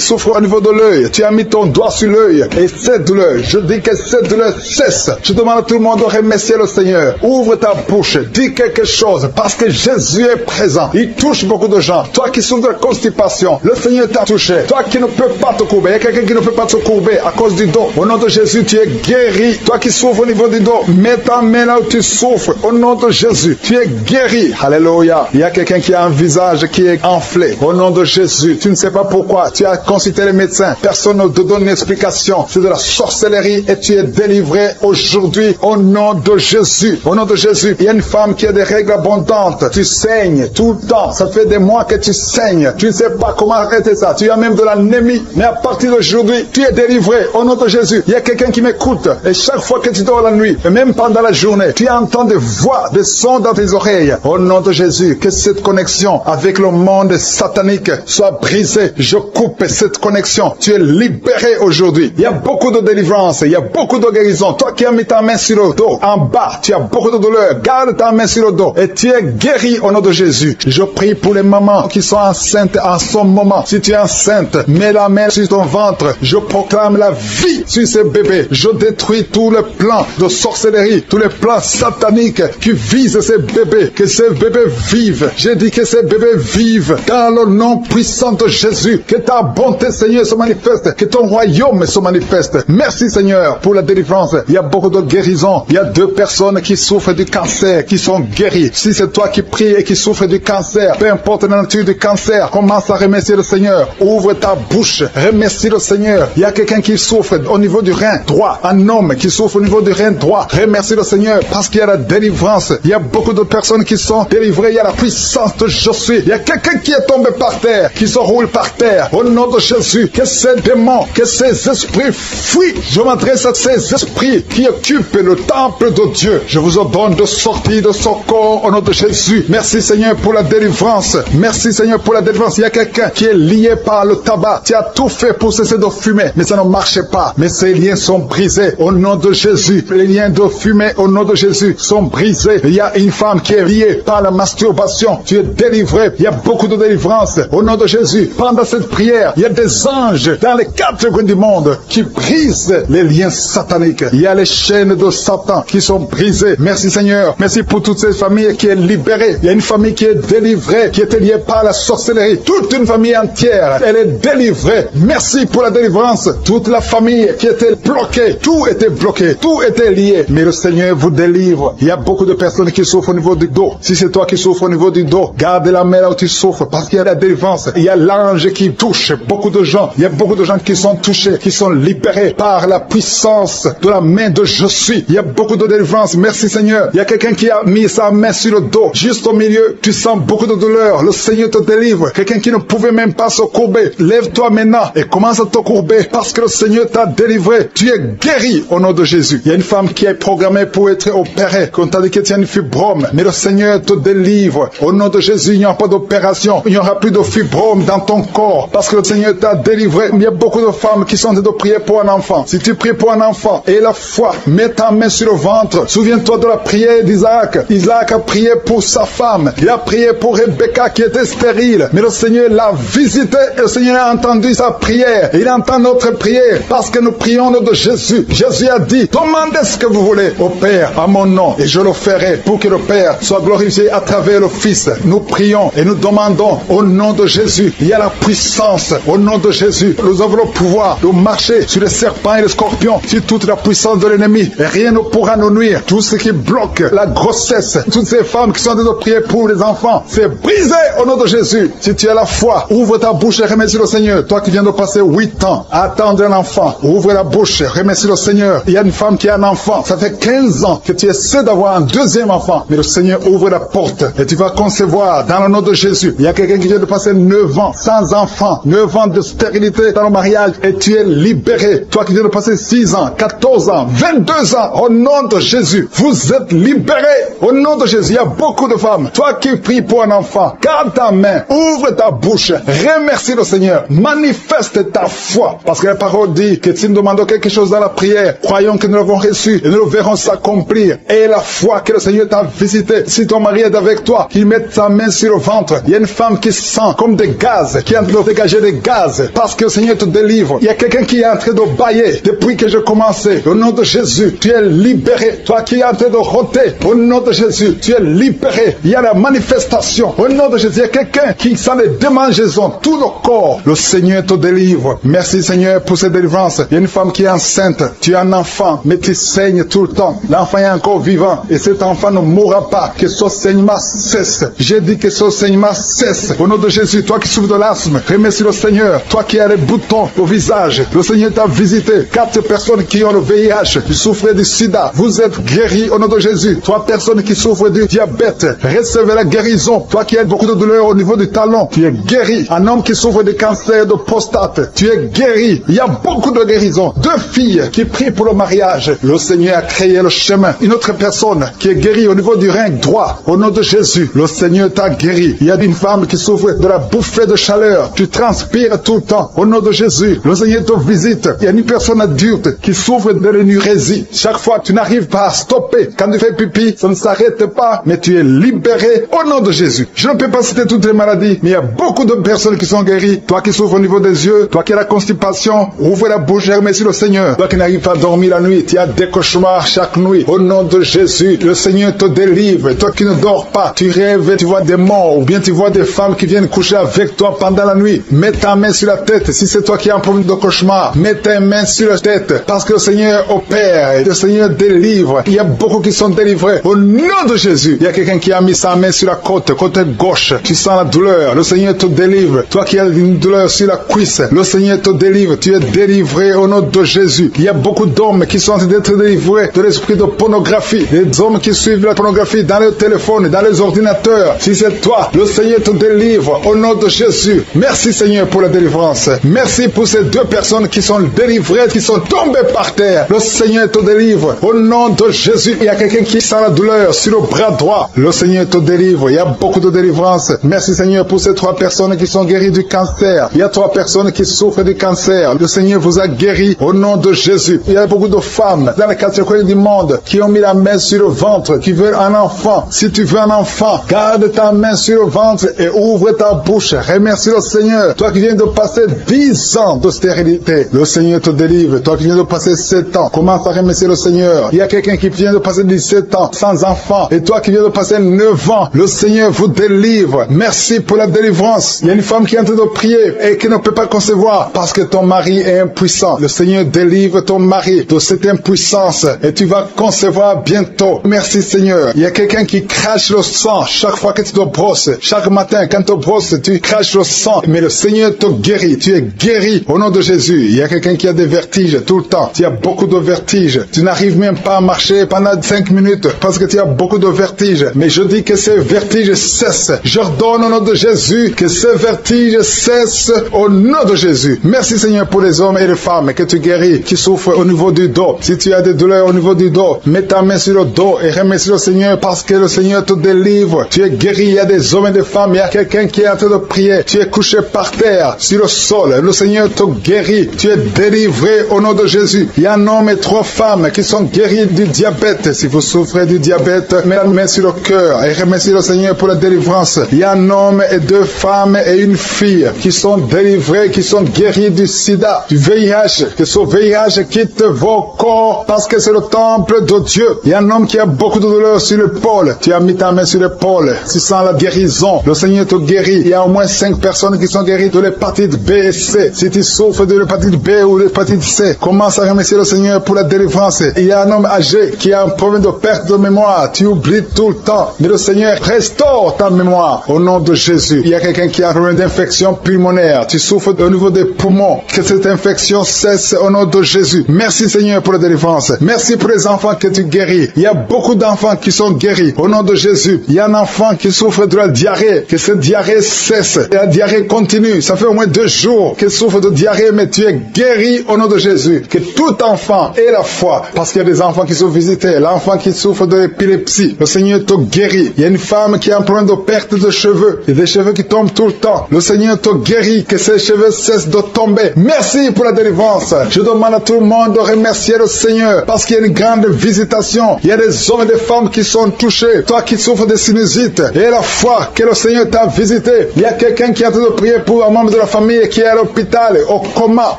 souffre au niveau de l'œil. Tu as mis ton doigt sur l'œil et cette douleur, je dis que cette douleur cesse. Je demande à tout le monde de remercier le Seigneur. Ouvre ta bouche, dis quelque chose, parce que Jésus est présent. Il touche beaucoup de gens. Toi qui souffres de la constipation, le Seigneur t'a touché. Toi qui ne peux pas te courber, il y a quelqu'un qui ne peut pas se courber à cause du dos. Au nom de Jésus, tu es guéri. Toi qui souffres au niveau du dos, mets ta main là où tu souffres. Au nom de Jésus, tu es guéri. Alléluia. Il y a quelqu'un qui a un visage qui est enflé. Au nom de Jésus, tu ne sais pas pourquoi. Tu as consulté les médecins. Personne ne te donne une explication. C'est de la sorcellerie et tu es délivré aujourd'hui au nom de Jésus. Au nom de Jésus, il y a une femme qui a des règles abondantes. Tu saignes tout le temps. Ça fait des mois que tu saignes. Tu ne sais pas comment arrêter ça. Tu as même de l'anémie. Mais à partir d'aujourd'hui, tu es délivré au nom de Jésus. Il y a quelqu'un qui m'écoute. Et chaque fois que tu dors la nuit, et même pendant la journée, tu entends des voix, des sons dans tes oreilles. Au nom de Jésus, que cette connexion avec le monde satanique soit brisée. Je coupe cette connexion. Tu es libéré aujourd'hui. Il y a beaucoup de délivrance. Il y a beaucoup de guérison. Toi qui as mis ta main sur le dos, en bas, tu as beaucoup de douleur. Garde ta main sur le dos et tu es guéri au nom de Jésus. Je prie pour les mamans qui sont enceintes en ce moment. Si tu es enceinte, mets la main sur ton ventre. Je proclame la vie sur ces bébés. Je détruis tous les plans de sorcellerie, tous les plans sataniques qui visent ces bébés. Que ces bébés vivent. J'ai dit que ces bébés vivent dans le nom puissant de Jésus. Que ta bonté, Seigneur, se manifeste. Que ton royaume se manifeste. Merci, Seigneur, pour la délivrance. Il y a beaucoup de guérisons. Il y a 2 personnes qui souffrent du cancer, qui sont guéries. Si c'est toi qui pries et qui souffres du cancer, peu importe la nature du cancer, commence à remercier le Seigneur. Ouvre ta bouche. Remercie le Seigneur. Il y a quelqu'un qui souffre au niveau du rein droit. Un homme qui souffre au niveau du rein droit. Remercie le Seigneur parce qu'il y a la délivrance. Il y a beaucoup de personnes qui sont délivrées. Il y a la puissance de Je suis. Il y a quelqu'un qui est tombé par terre, qui se roule par terre. Au nom de Jésus, que ces démons, que ces esprits fuient. Je m'adresse à ces esprits qui occupent le temple de Dieu. Je vous ordonne de sortir de ce corps au nom de Jésus. Merci Seigneur pour la délivrance. Merci Seigneur pour la délivrance. Il y a quelqu'un qui est lié par le tabac. Tu as tout fait pour cesser de fumer, mais ça ne marchait pas. Mais ces liens sont brisés au nom de Jésus. Les liens de fumée au nom de Jésus sont brisés. Il y a une femme qui est liée par la masturbation. Tu es délivré. Il y a beaucoup de délivrance au nom de Jésus. Pendant cette prière, il y a des anges dans les 4 coins du monde qui brisent les liens sataniques. Il y a les chaînes de Satan qui sont brisées. Merci Seigneur. Merci pour toutes ces familles qui est libérée. Il y a une famille qui est délivrée, qui était liée par la sorcellerie. Toute une famille entière, elle est délivrée. Merci pour la délivrance. Toute la famille qui était bloquée, tout était bloqué, tout était lié. Mais le Seigneur vous délivre. Il y a beaucoup de personnes qui souffrent au niveau du dos. Si c'est toi qui souffres au niveau du dos, garde la main là où tu souffres parce qu'il y a la délivrance. Il y a l'ange qui touche beaucoup de gens. Il y a beaucoup de gens qui sont touchés, qui sont libérés par la puissance de la main de Je suis. Il y a beaucoup de délivrance. Merci Seigneur. Il y a quelqu'un qui a mis sa main sur le dos. Juste au milieu, tu sens beaucoup de douleur. Le Seigneur te délivre. Quelqu'un qui ne pouvait même pas se courber. Lève-toi maintenant et commence à te courber parce que le Seigneur t'a délivré. Tu es guéri au nom de Jésus. Il y a une femme qui est programmée pour être opérée. Quand t'a dit que tu as une fibrome, mais le Seigneur te délivre. Au nom de Jésus, il n'y aura pas d'opération. Il n'y aura plus de fibrome dans ton corps parce que le Seigneur t'a délivré. Il y a beaucoup de femmes qui sont en train de prier pour un enfant. Si tu pries pour un enfant et la foi, mets ta main sur le ventre. Souviens-toi de la prière d'Isaac. Isaac a prié pour sa femme. Il a prié pour Rebecca qui était stérile. Mais le Seigneur l'a visité et le Seigneur a entendu sa prière. Et il entend notre prière parce que nous prions au nom de Jésus. Jésus a dit, demandez ce que vous voulez au Père à mon nom et je le ferai pour que le Père soit glorifié à travers le Fils. Nous prions et nous demandons au nom de Jésus. Il y a la puissance au nom de Jésus. Nous avons le pouvoir de marcher sur les serpents et les scorpions, sur toute la puissance de l'ennemi. Et rien ne pourra nous nuire. Tout ce qui bloque la grossesse, toutes ces femmes qui sont en train de prier pour les enfants, c'est brisé au nom de Jésus. Si tu as la foi, ouvre ta bouche et remercie le Seigneur. Toi qui viens de passer 8 ans à attendre un enfant, ouvre la bouche, remercie le Seigneur. Il y a une femme qui a un enfant, ça fait 15 ans que tu essaies d'avoir un deuxième enfant, mais le Seigneur ouvre la porte et tu vas concevoir dans le nom de Jésus. Il y a quelqu'un qui vient de passer 9 ans sans enfant, 9 ans de stérilité dans le mariage et tu es libéré. Toi qui viens de passer 6 ans, 14 ans, 22 ans, au nom de Jésus, vous êtes libérés Au nom de Jésus, il y a beaucoup de femmes. Toi qui pries pour un enfant, garde ta main, ouvre ta bouche, remercie le Seigneur, manifeste ta foi. Parce que la parole dit que si nous demandons quelque chose dans la prière, croyons que nous l'avons reçu et nous le verrons s'accomplir. Et la foi que le Seigneur t'a visité, si ton mari est avec toi, qu'il mette sa main sur le ventre. Il y a une femme qui sent comme des gaz, qui est en train de dégager des gaz, parce que le Seigneur te délivre. Il y a quelqu'un qui est en train de bailler depuis que j'ai commencé. Au nom de Jésus, tu es libéré. Toi qui es en train de rôter, au nom de Jésus, tu es libéré. Il y a la manifestation. Au nom de Jésus, il y a quelqu'un qui sent les démangeaisons, tout le corps. Le Seigneur te délivre. Merci Seigneur pour cette délivrance. Il y a une femme qui est enceinte. Tu as un enfant, mais tu saignes tout le temps. L'enfant est encore vivant et cet enfant ne mourra pas. Que ce saignement cesse. J'ai dit que ce saignement cesse. Au nom de Jésus, toi qui souffres de l'asthme, remercie le Seigneur. Toi qui as les boutons au visage, le Seigneur t'a visité. 4 personnes qui ont le VIH, qui souffrent du sida, vous êtes guéris au nom de Jésus. 3 personnes qui souffrent du diabète, recevez la guérison. Toi qui as beaucoup de douleurs au niveau du talon, tu es guéri. Un homme qui souffre de cancer de prostate, tu es guéri. Il y a beaucoup de guérisons. 2 filles qui prient pour le mariage, le Seigneur a créé le chemin. Une autre personne qui est guérie au niveau du rein droit, au nom de Jésus, le Seigneur t'a guéri. Il y a une femme qui souffre de la bouffée de chaleur, tu transpires tout le temps, au nom de Jésus, le Seigneur te visite. Il y a une personne adulte qui souffre de l'énurésie. Chaque fois tu n'arrives pas à stopper, quand tu fais pipi, ça ne s'arrête pas, mais tu es libéré au nom de Jésus. Je ne peux pas citer toutes les maladies, mais il y a beaucoup de personnes qui sont guéries. Toi qui souffres au niveau des yeux, toi qui as la constipation, ouvre la bouche et remercie le Seigneur. Toi qui n'arrives pas à dormir la nuit, tu as des cauchemars chaque nuit. Au nom de Jésus, le Seigneur te délivre. Toi qui ne dors pas, tu rêves, tu vois des morts, ou bien tu vois des femmes qui viennent coucher avec toi pendant la nuit. Mets ta main sur la tête. Si c'est toi qui as un problème de cauchemar, mets ta main sur la tête, parce que le Seigneur opère et le Seigneur délivre. Il y a beaucoup qui sont délivrés. Au nom de Jésus, il y a quelqu'un qui a mis sa main sur la côte gauche. Tu sens la douleur. Le Seigneur te délivre. Toi qui as une douleur sur la cuisse, le Seigneur te délivre. Tu es délivré au nom de Jésus. Il y a beaucoup d'hommes qui sont en train d'être délivrés de l'esprit de pornographie. Les hommes qui suivent la pornographie dans les téléphones, dans les ordinateurs. Si c'est toi, le Seigneur te délivre au nom de Jésus. Merci Seigneur pour la délivrance. Merci pour ces 2 personnes qui sont délivrées, qui sont tombées par terre. Le Seigneur te délivre au nom de Jésus. Il y a quelqu'un qui sent la douleur sur le bras droit. Le Seigneur te délivre. Il y a beaucoup de délivrance. Merci Seigneur pour ces 3 personnes qui sont guéries du cancer. Il y a 3 personnes qui souffrent du cancer. Le Seigneur vous a guéri au nom de Jésus. Il y a beaucoup de femmes dans les 4 coins du monde qui ont mis la main sur le ventre, qui veulent un enfant. Si tu veux un enfant, garde ta main sur le ventre et ouvre ta bouche. Remercie le Seigneur. Toi qui viens de passer 10 ans de stérilité, le Seigneur te délivre. Toi qui viens de passer 7 ans, commence à remercier le Seigneur. Il y a quelqu'un qui vient de passer 17 ans sans enfant, et toi qui viens de passer 9 ans, le Seigneur vous délivre. Merci pour la délivrance. Il y a une femme qui est en train de prier et qui ne peut pas concevoir parce que ton mari est impuissant. Le Seigneur délivre ton mari de cette impuissance et tu vas concevoir bientôt. Merci Seigneur. Il y a quelqu'un qui crache le sang chaque fois que tu te brosses. Chaque matin quand tu te brosses, tu craches le sang, mais le Seigneur te guérit. Tu es guéri au nom de Jésus. Il y a quelqu'un qui a des vertiges tout le temps. Tu as beaucoup de vertiges. Tu n'arrives même pas à marcher pendant 5 minutes parce que tu as beaucoup de vertiges. Mais je dis que ces vertiges cessent. J'ordonne au nom de Jésus que ces vertiges cessent au nom de Jésus. Merci Seigneur pour les hommes et les femmes que tu guéris, qui souffrent au niveau du dos. Si tu as des douleurs au niveau du dos, mets ta main sur le dos et remercie le Seigneur parce que le Seigneur te délivre. Tu es guéri. Il y a des hommes et des femmes. Il y a quelqu'un qui est en train de prier. Tu es couché par terre, sur le sol. Le Seigneur te guérit. Tu es délivré au nom de Jésus. Il y a un homme et 3 femmes qui sont guéris du diabète. Si vous souffrez du diabète, mets la main sur le cœur et remercie le Seigneur pour la délivrance. Il y a un homme et 2 femmes et une fille qui sont délivrés, qui sont guéris du sida, du VIH. Que ce VIH quitte vos corps parce que c'est le temple de Dieu. Il y a un homme qui a beaucoup de douleur sur l'épaule. Tu as mis ta main sur l'épaule. Tu sens la guérison. Le Seigneur te guérit. Il y a au moins 5 personnes qui sont guéries de l'hépatite B et C. Si tu souffres de l'hépatite B ou de l'hépatite C, commence à remercier le Seigneur pour la délivrance. Il y a un homme âgé qui a un problème de perte de mémoire. Tu oublies tout le temps. Mais le Seigneur restaure ta mémoire au nom de Jésus. Il y a quelqu'un qui a un problème d'infection pulmonaire. Tu souffres au niveau des poumons. Que cette infection cesse au nom de Jésus. Merci Seigneur pour la délivrance. Merci pour les enfants que tu guéris. Il y a beaucoup d'enfants qui sont guéris au nom de Jésus. Il y a un enfant qui souffre de la diarrhée. Que cette diarrhée cesse. Et la diarrhée continue. Ça fait au moins 2 jours qu'il souffre de diarrhée, mais tu es guéri au nom de Jésus. Que tout enfant ait la foi. Parce qu'il y a des enfants qui sont visités. L'enfant qui souffre de d'épilepsie. Le Seigneur te guérit. Il y a une femme qui a un problème de perte de cheveux. Il y a des cheveux qui tombent tout le temps. Le Seigneur te guérit, que ces cheveux cessent de tomber. Merci pour la délivrance. Je demande à tout le monde de remercier le Seigneur parce qu'il y a une grande visitation. Il y a des hommes et des femmes qui sont touchés. Toi qui souffres de sinusite et la foi que le Seigneur t'a visité. Il y a quelqu'un qui est en train de prier pour un membre de la famille qui est à l'hôpital, au coma.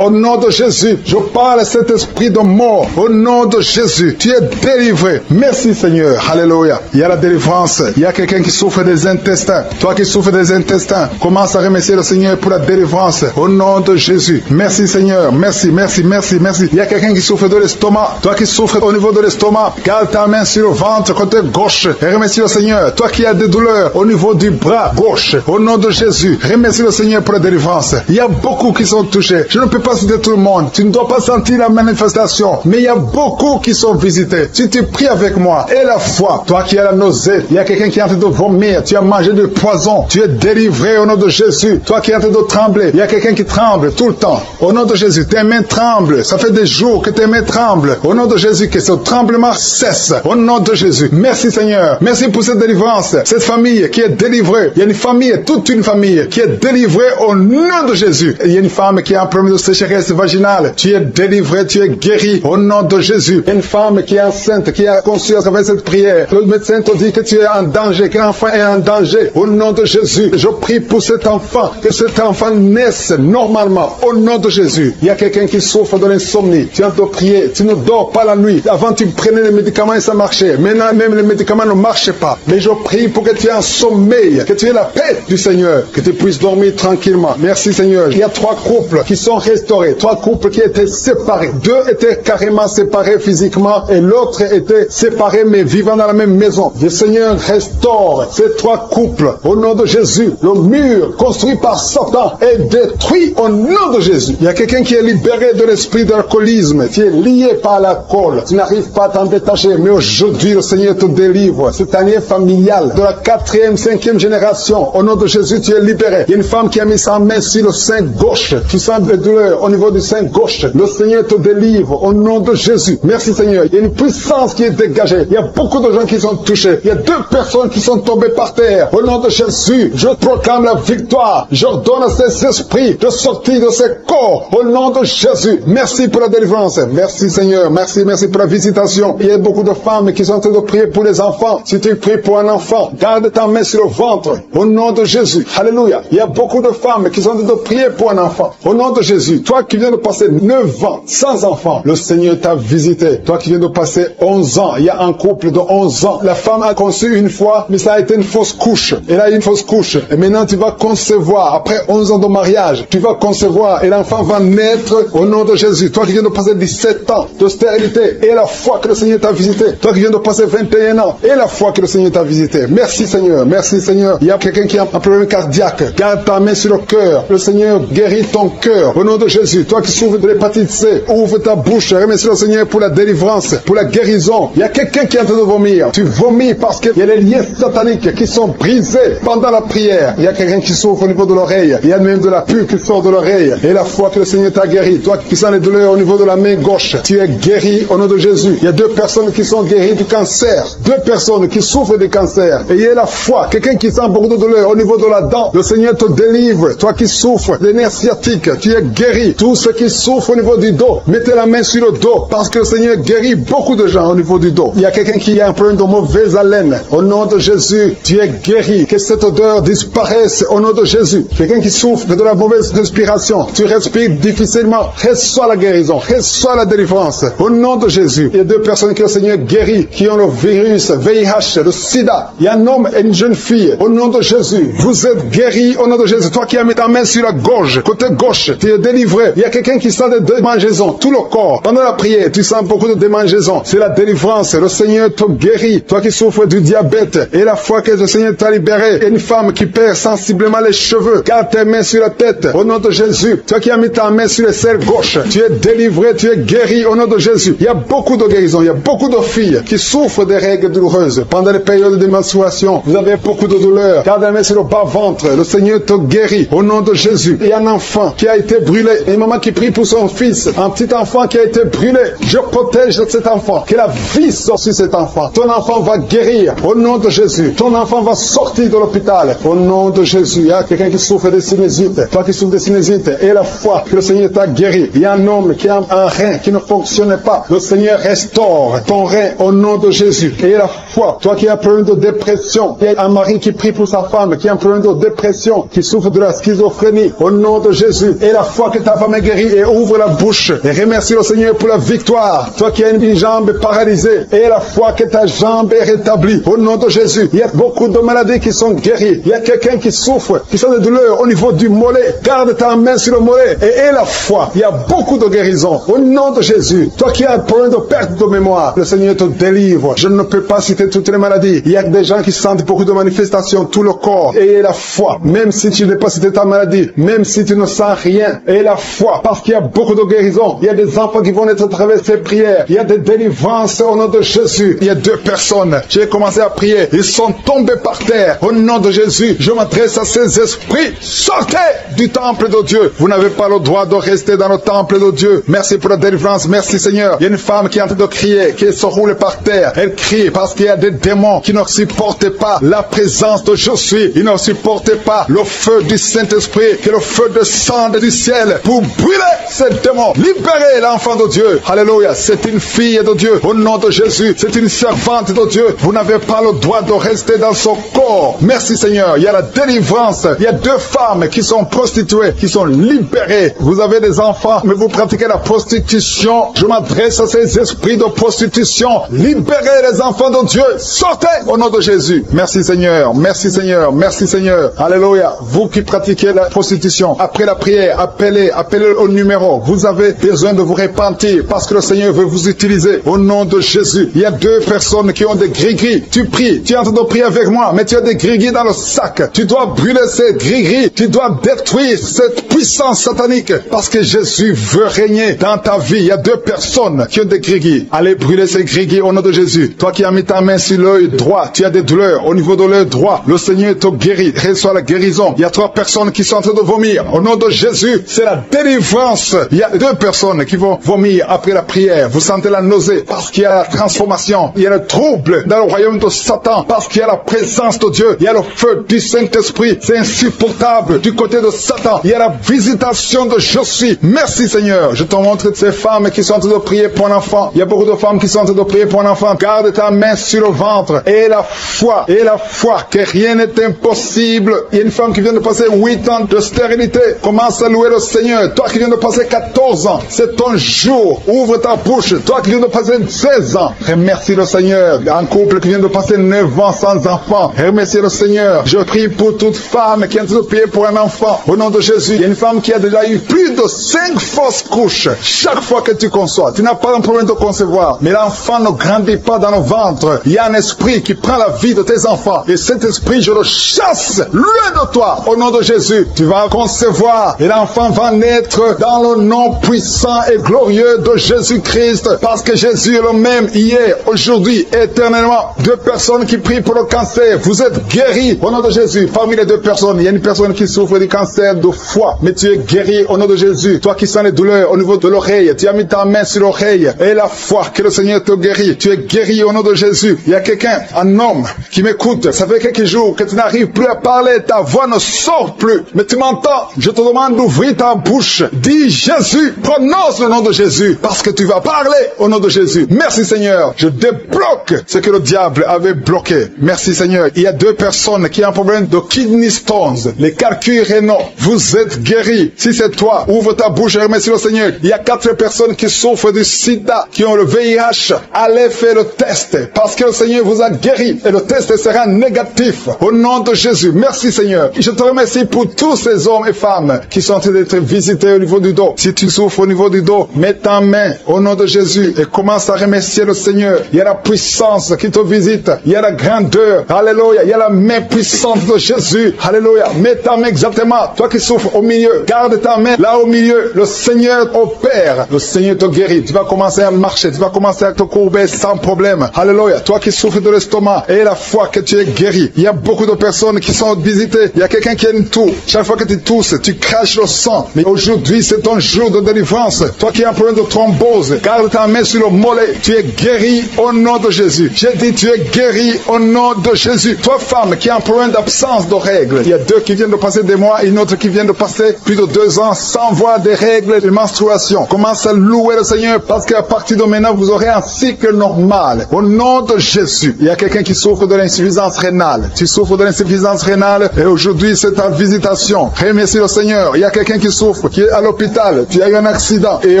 Au nom de Jésus, je parle à cet esprit de mort. Au nom de Jésus, tu es délivré. Merci Seigneur. Alléluia. Il y a la délivrance. Il y a quelqu'un qui souffre des intestins. Toi qui souffres des intestins, commence à remercier le Seigneur pour la délivrance. Au nom de Jésus. Merci Seigneur. Merci, merci, merci, merci. Il y a quelqu'un qui souffre de l'estomac. Toi qui souffres au niveau de l'estomac, garde ta main sur le ventre côté gauche et remercie le Seigneur. Toi qui as des douleurs au niveau du bras gauche, au nom de Jésus, remercie le Seigneur pour la délivrance. Il y a beaucoup qui sont touchés. Je ne peux pas citer tout le monde. Tu ne dois pas sentir la manifestation, mais il y a beaucoup qui sont visités. Si tu pries avec moi et la foi, toi qui as la nausée, il y a quelqu'un qui est en train de vomir, tu as mangé du poison, tu es délivré au nom de Jésus. Toi qui es en train de trembler, il y a quelqu'un qui tremble tout le temps. Au nom de Jésus, tes mains tremblent. Ça fait des jours que tes mains tremblent. Au nom de Jésus, que ce tremblement cesse. Au nom de Jésus. Merci Seigneur. Merci pour cette délivrance. Cette famille qui est délivrée. Il y a une famille, toute une famille qui est délivrée au nom de Jésus. Il y a une femme qui a un problème de sécheresse vaginale. Tu es délivré, tu es guéri au nom de Jésus. Une femme qui est enceinte, qui a conçu à travers cette prière. Le médecin te dit que tu es en danger, que l'enfant est en danger. Au nom de Jésus, je prie pour cet enfant, que cet enfant naisse normalement. Au nom de Jésus. Il y a quelqu'un qui souffre de l'insomnie. Tu as de prier, tu ne dors pas la nuit. Avant, tu prenais les médicaments et ça marchait. Maintenant, même les médicaments ne marchent pas. Mais je prie pour que tu aies un sommeil, que tu aies la paix du Seigneur, que tu puisses dormir tranquillement. Merci Seigneur. Il y a 3 couples qui sont restaurés, 3 couples qui étaient séparés. 2 étaient carrément séparés physiquement et l'autre était séparé mais vivant dans la même maison. Le Seigneur restaure ces 3 couples au nom de Jésus. Le mur construit par Satan est détruit au nom de Jésus. Il y a quelqu'un qui est libéré de l'esprit d'alcoolisme. Tu es lié par l'alcool. Tu n'arrives pas à t'en détacher. Mais aujourd'hui, le Seigneur te délivre. Cette année familiale de la 4e, 5e génération. Au nom de Jésus, tu es libéré. Il y a une femme qui a mis sa main sur le sein gauche. Tu sens des douleurs au niveau du sein gauche. Le Seigneur te délivre au nom de Jésus. Merci Seigneur. Il y a une puissance qui est dégagée. Il y a beaucoup de gens qui sont touchés. Il y a 2 personnes qui sont tombées par terre. Au nom de Jésus, je proclame la victoire. J'ordonne à ces esprits de sortir de ces corps. Au nom de Jésus. Merci pour la délivrance. Merci Seigneur. Merci, merci pour la visitation. Il y a beaucoup de femmes qui sont en train de prier pour les enfants. Si tu pries pour un enfant, garde ta main sur le ventre. Au nom de Jésus. Alléluia. Il y a beaucoup de femmes qui sont en train de prier pour un enfant. Au nom de Jésus. Toi qui viens de passer 9 ans sans enfant, le Seigneur t'a visité. Toi qui viens de passer 11 ans, il y a un couple de 11 ans. La femme a conçu une fois, mais ça a été une fausse couche. Elle a eu une fausse couche. Et maintenant tu vas concevoir. Après 11 ans de mariage, tu vas concevoir et l'enfant va naître au nom de Jésus. Toi qui viens de passer 17 ans de stérilité et la foi que le Seigneur t'a visité. Toi qui viens de passer 21 ans et la foi que le Seigneur t'a visité. Merci Seigneur. Merci Seigneur. Il y a quelqu'un qui a un problème cardiaque. Garde ta main sur le cœur. Le Seigneur guérit ton cœur au nom de Jésus. Toi qui souffres de l'hépatite C, ouvre ta bouche. Remercie le Seigneur pour la délivrance, pour la guérison. Il y a quelqu'un qui est en train de vomir. Tu vomis parce qu'il y a les liens sataniques qui sont brisés pendant la prière. Il y a quelqu'un qui souffre au niveau de l'oreille. Il y a même de la pus qui sort de l'oreille. Et la foi que le Seigneur t'a guéri. Toi qui sens les douleurs au niveau de la main gauche, tu es guéri au nom de Jésus. Il y a 2 personnes qui sont guéries du cancer. 2 personnes qui souffrent du cancer. Et il y a la foi. Quelqu'un qui sent beaucoup de douleur au niveau de la dent. Le Seigneur te délivre. Toi qui souffres des nerfs sciatiques, tu es guéri. Tous ceux qui souffrent au niveau du dos, mettez la main sur le dos parce que le Seigneur guérit beaucoup de gens au niveau du dos. Il y a quelqu'un qui a un problème de mauvaise haleine. Au nom de Jésus, tu es guéri. Que cette odeur disparaisse au nom de Jésus. Quelqu'un qui souffre de la mauvaise respiration, tu respires difficilement, reçois la guérison, reçois la délivrance. Au nom de Jésus, il y a 2 personnes que le Seigneur guérit, qui ont le virus VIH, le sida. Il y a un homme et une jeune fille. Au nom de Jésus, vous êtes guéris au nom de Jésus. Toi qui as mis ta main sur la gorge, côté gauche, tu es délivré. Il y a quelqu'un qui sent des démangeaisons, tout le corps. Pendant la prière, tu sens beaucoup de démangeaisons. C'est la délivrance. Le Seigneur te guérit. Toi qui souffres du diabète, et la fois que le Seigneur t'a libéré, et une femme qui perd sensiblement les cheveux, garde tes mains sur la tête. Au nom de Jésus, toi qui as mis ta main sur le cerveau gauche, tu es délivré, tu es guéri au nom de Jésus. Il y a beaucoup de guérisons. Il y a beaucoup de filles qui souffrent des règles douloureuses. Pendant les périodes de menstruation, vous avez beaucoup de douleurs. Garde la main sur le bas-ventre. Le Seigneur te guérit au nom de Jésus. Il y a un enfant qui a été brûlé. Et une maman qui prie pour son fils. Un petit enfant qui a été brûlé. Je protège cet enfant. Que la vie sorte sur cet enfant. enfant. Ton enfant va guérir au nom de Jésus. Ton enfant va sortir de l'hôpital au nom de Jésus. Il y a quelqu'un qui souffre de sinusite. Toi qui souffres de sinusite, et la foi que le Seigneur t'a guéri. Il y a un homme qui a un rein qui ne fonctionnait pas. Le Seigneur restaure ton rein au nom de Jésus. Et la foi, toi qui as un problème de dépression, il y a un mari qui prie pour sa femme, qui a un problème de dépression, qui souffre de la schizophrénie, au nom de Jésus. Et la foi que ta femme est guérie, et ouvre la bouche et remercie le Seigneur pour la victoire. Toi qui as une jambe paralysée, et la foi que ta jambe est rétablie, au nom de Jésus. Il y a beaucoup de maladies qui sont guéries. Il y a quelqu'un qui souffre, qui sent des douleurs au niveau du mollet. Garde ta main sur le mollet et aie la foi. Il y a beaucoup de guérisons au nom de Jésus. Toi qui as un problème de perte de mémoire, le Seigneur te délivre. Je ne peux pas citer toutes les maladies. Il y a des gens qui sentent beaucoup de manifestations, tout le corps. Et aie la foi. Même si tu n'es pas cité ta maladie, même si tu ne sens rien, aie la foi. Parce qu'il y a beaucoup de guérisons. Il y a des enfants qui vont être à travers ces prières. Il y a des délivrances au nom de Jésus. Il y a 2 personnes. J'ai commencé à prier. Ils sont tombés par terre. Au nom de Jésus, je m'adresse à ces esprits. Sortez du temple de Dieu. Vous n'avez pas le droit de rester dans le temple de Dieu. Merci pour la délivrance. Merci Seigneur. Il y a une femme qui est en train de crier, qui se roule par terre. Elle crie parce qu'il y a des démons qui ne supportent pas la présence de Je suis. Ils ne supportent pas le feu du Saint-Esprit, qui est le feu de sang du ciel pour brûler ces démons. Libérez l'enfant de Dieu. Alléluia. C'est une fille de Dieu. Au nom de Jésus. C'est une servante de Dieu. Vous n'avez pas le droit de rester dans son corps. Merci Seigneur. Il y a la délivrance. Il y a 2 femmes qui sont prostituées, qui sont libérées. Vous avez des enfants, mais vous pratiquez la prostitution. Je m'adresse à ces esprits de prostitution. Libérez les enfants de Dieu. Sortez au nom de Jésus. Merci Seigneur. Merci Seigneur. Merci Seigneur. Alléluia. Vous qui pratiquez la prostitution, après la prière, appelez au numéro. Vous avez besoin de vous repentir parce que le Seigneur veut vous utiliser au nom de Jésus. Il y a 2 personnes qui ont des gris-gris. Tu pries. Tu es en train de prier avec moi, mais tu as des gris-gris dans le sac. Tu dois brûler ces gris-gris. Tu dois détruire cette puissance satanique parce que Jésus veut régner dans ta vie. Il y a 2 personnes qui ont des gris-gris. Allez brûler ces gris-gris au nom de Jésus. Toi qui as mis ta main sur l'œil droit, tu as des douleurs au niveau de l'œil droit. Le Seigneur te guérit. Reçois la guérison. Il y a 3 personnes qui sont en train de vomir. Au nom de Jésus, c'est la délivrance. Il y a 2 personnes qui vont vomir après la prière. Vous sentez la nausée parce qu'il y a la transformation. Il y a le trouble dans le royaume de Satan parce qu'il y a la présence de Dieu. Il y a le feu du Saint-Esprit. C'est insupportable du côté de Satan. Il y a la visitation de Je suis. Merci Seigneur. Je te montre ces femmes qui sont en train de prier pour un enfant. Il y a beaucoup de femmes qui sont en train de prier pour un enfant. Garde ta main sur le ventre. Et la foi que rien n'est impossible. Il y a une femme qui vient de passer 8 ans de stérilité. Commence à louer le Seigneur. Toi qui viens de passer 14 ans, c'est ton jour. Ouvre ta bouche. Toi qui viens de passer 16 ans, remercie le Seigneur. Un couple qui vient de passer 9 ans sans enfant, remercie le Seigneur. Je prie pour toute femme qui est en train de prier pour un enfant. Au nom de Jésus, il y a une femme qui a déjà eu plus de 5 fausses couches. Chaque fois que tu conçois, tu n'as pas un problème de concevoir, mais l'enfant ne grandit pas dans le ventre. Il y a un esprit qui prend la vie de tes enfants. Et cet esprit, je le chasse loin de toi. Au nom de Jésus, tu vas concevoir et l'enfant va naître dans le nom puissant et glorieux de Jésus-Christ. Parce que Jésus est le même hier, aujourd'hui, éternellement. 2 personnes qui prient pour le cancer. Vous êtes guéris au nom de Jésus. Parmi les 2 personnes, il y a une personne qui souffre du cancer de foie, mais tu es guéri au nom de Jésus. Toi qui sens les douleurs au niveau de l'oreille, tu as mis ta main sur l'oreille et la foi que le Seigneur te guérit. Tu es guéri au nom de Jésus. Il y a quelqu'un, un homme qui m'écoute. Ça fait quelques jours que tu n'arrives plus à parler, ta voix ne sort plus. Mais tu m'entends. Je te demande d'ouvrir ta bouche. Dis Jésus, prononce le nom de Jésus parce que tu vas parler au nom de Jésus. Merci Seigneur. Je débloque ce que le diable avait bloqué. Merci Seigneur. Il y a 2 personnes qui ont un problème de kidney stones, les calculs rénaux. Vous êtes guéris. Si c'est toi, ouvre ta bouche et remercie le Seigneur. Il y a 4 personnes qui souffrent du sida, qui ont le VIH. Allez faire le test parce que le Seigneur vous a guéri et le test sera négatif. Au nom de Jésus. Merci Seigneur. Je te remercie pour tous ces hommes et femmes qui sont en train d'être visités au niveau du dos. Si tu souffres au niveau du dos, mets ta main au nom de Jésus et commence à remercier le Seigneur. Il y a la puissance qui te visite. Il y a la grandeur. Alléluia. Il y a la main puissante de Jésus. Alléluia. Mets ta main exactement. Toi qui souffres au milieu, garde ta main là au milieu. Le Seigneur opère. Le Seigneur te guérit. Tu vas commencer à marcher. Tu vas commencer à te courber sans problème. Alléluia. Toi qui souffres de l'estomac, et la foi que tu es guéri. Il y a beaucoup de personnes qui sont visitées. Il y a quelqu'un qui a une toux. Chaque fois que tu tousses, tu craches le sang. Mais aujourd'hui, c'est ton jour de délivrance. Toi qui as un problème de thrombose, garde ta main sur le mollet. Tu es guéri au nom de Jésus. J'ai dit, tu es guéri au nom de Jésus. Toi, femme, qui a un problème d'absence de règles. Il y a 2 qui viennent de passer des mois, une autre qui vient de passer plus de 2 ans sans voir des règles de menstruation. Commence à louer le Seigneur parce qu'à partir de maintenant, vous aurez un cycle normal. Au nom de Jésus. Il y a quelqu'un qui souffre de l'insuffisance rénale. Tu souffres de l'insuffisance rénale et aujourd'hui, c'est ta visitation. Remercie le Seigneur. Il y a quelqu'un qui souffre, qui est à l'hôpital. Tu as eu un accident et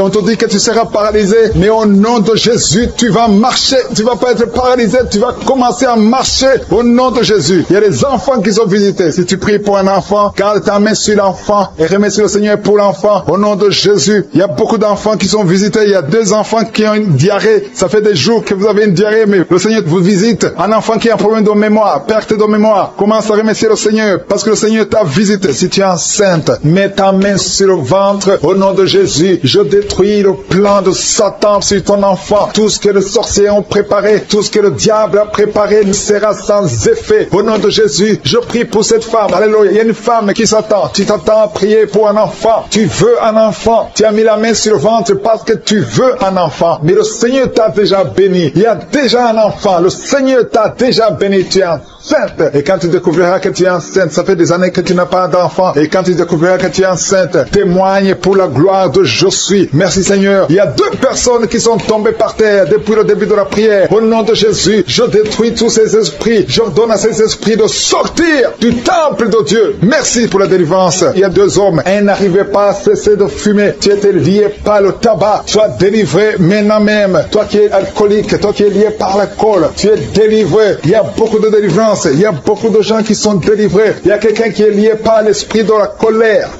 on te dit que tu seras paralysé. Mais au nom de Jésus, tu vas marcher. Tu vas pas être paralysé. Tu vas commencer à marcher au nom de Jésus. Il y a des enfants qui sont visités. Si tu pries pour un enfant, garde ta main sur l'enfant et remercie le Seigneur pour l'enfant. Au nom de Jésus, il y a beaucoup d'enfants qui sont visités. Il y a 2 enfants qui ont une diarrhée. Ça fait des jours que vous avez une diarrhée, mais le Seigneur vous visite. Un enfant qui a un problème de mémoire, perte de mémoire, commence à remercier le Seigneur parce que le Seigneur t'a visité. Si tu es enceinte, mets ta main sur le ventre. Au nom de Jésus, je détruis le plan de Satan sur ton enfant. Tout ce que les sorciers ont préparé, tout ce que le diable a préparé ne sera sans effet. Au nom de Jésus, je prie pour cette femme. Alléluia. Il y a une femme qui s'attend. Tu t'attends à prier pour un enfant. Tu veux un enfant. Tu as mis la main sur le ventre parce que tu veux un enfant. Mais le Seigneur t'a déjà béni. Il y a déjà un enfant. Le Seigneur t'a déjà béni. Tu es enceinte. Et quand tu découvriras que tu es enceinte, ça fait des années que tu n'as pas d'enfant. Et quand tu découvriras que tu es enceinte, témoigne pour la gloire de Je suis. Merci Seigneur. Il y a 2 personnes qui sont tombées par terre depuis le début de la prière. Au nom de Jésus, je détruis tous ces esprits. J'ordonne à ces esprits de sortir du temple de Dieu. Merci pour la délivrance. Il y a 2 hommes. Un n'arrivait pas à cesser de fumer. Tu étais lié par le tabac. Sois délivré maintenant même. Toi qui es alcoolique, toi qui es lié par l'alcool, tu es délivré. Il y a beaucoup de délivrance. Il y a beaucoup de gens qui sont délivrés. Il y a quelqu'un qui est lié par l'esprit de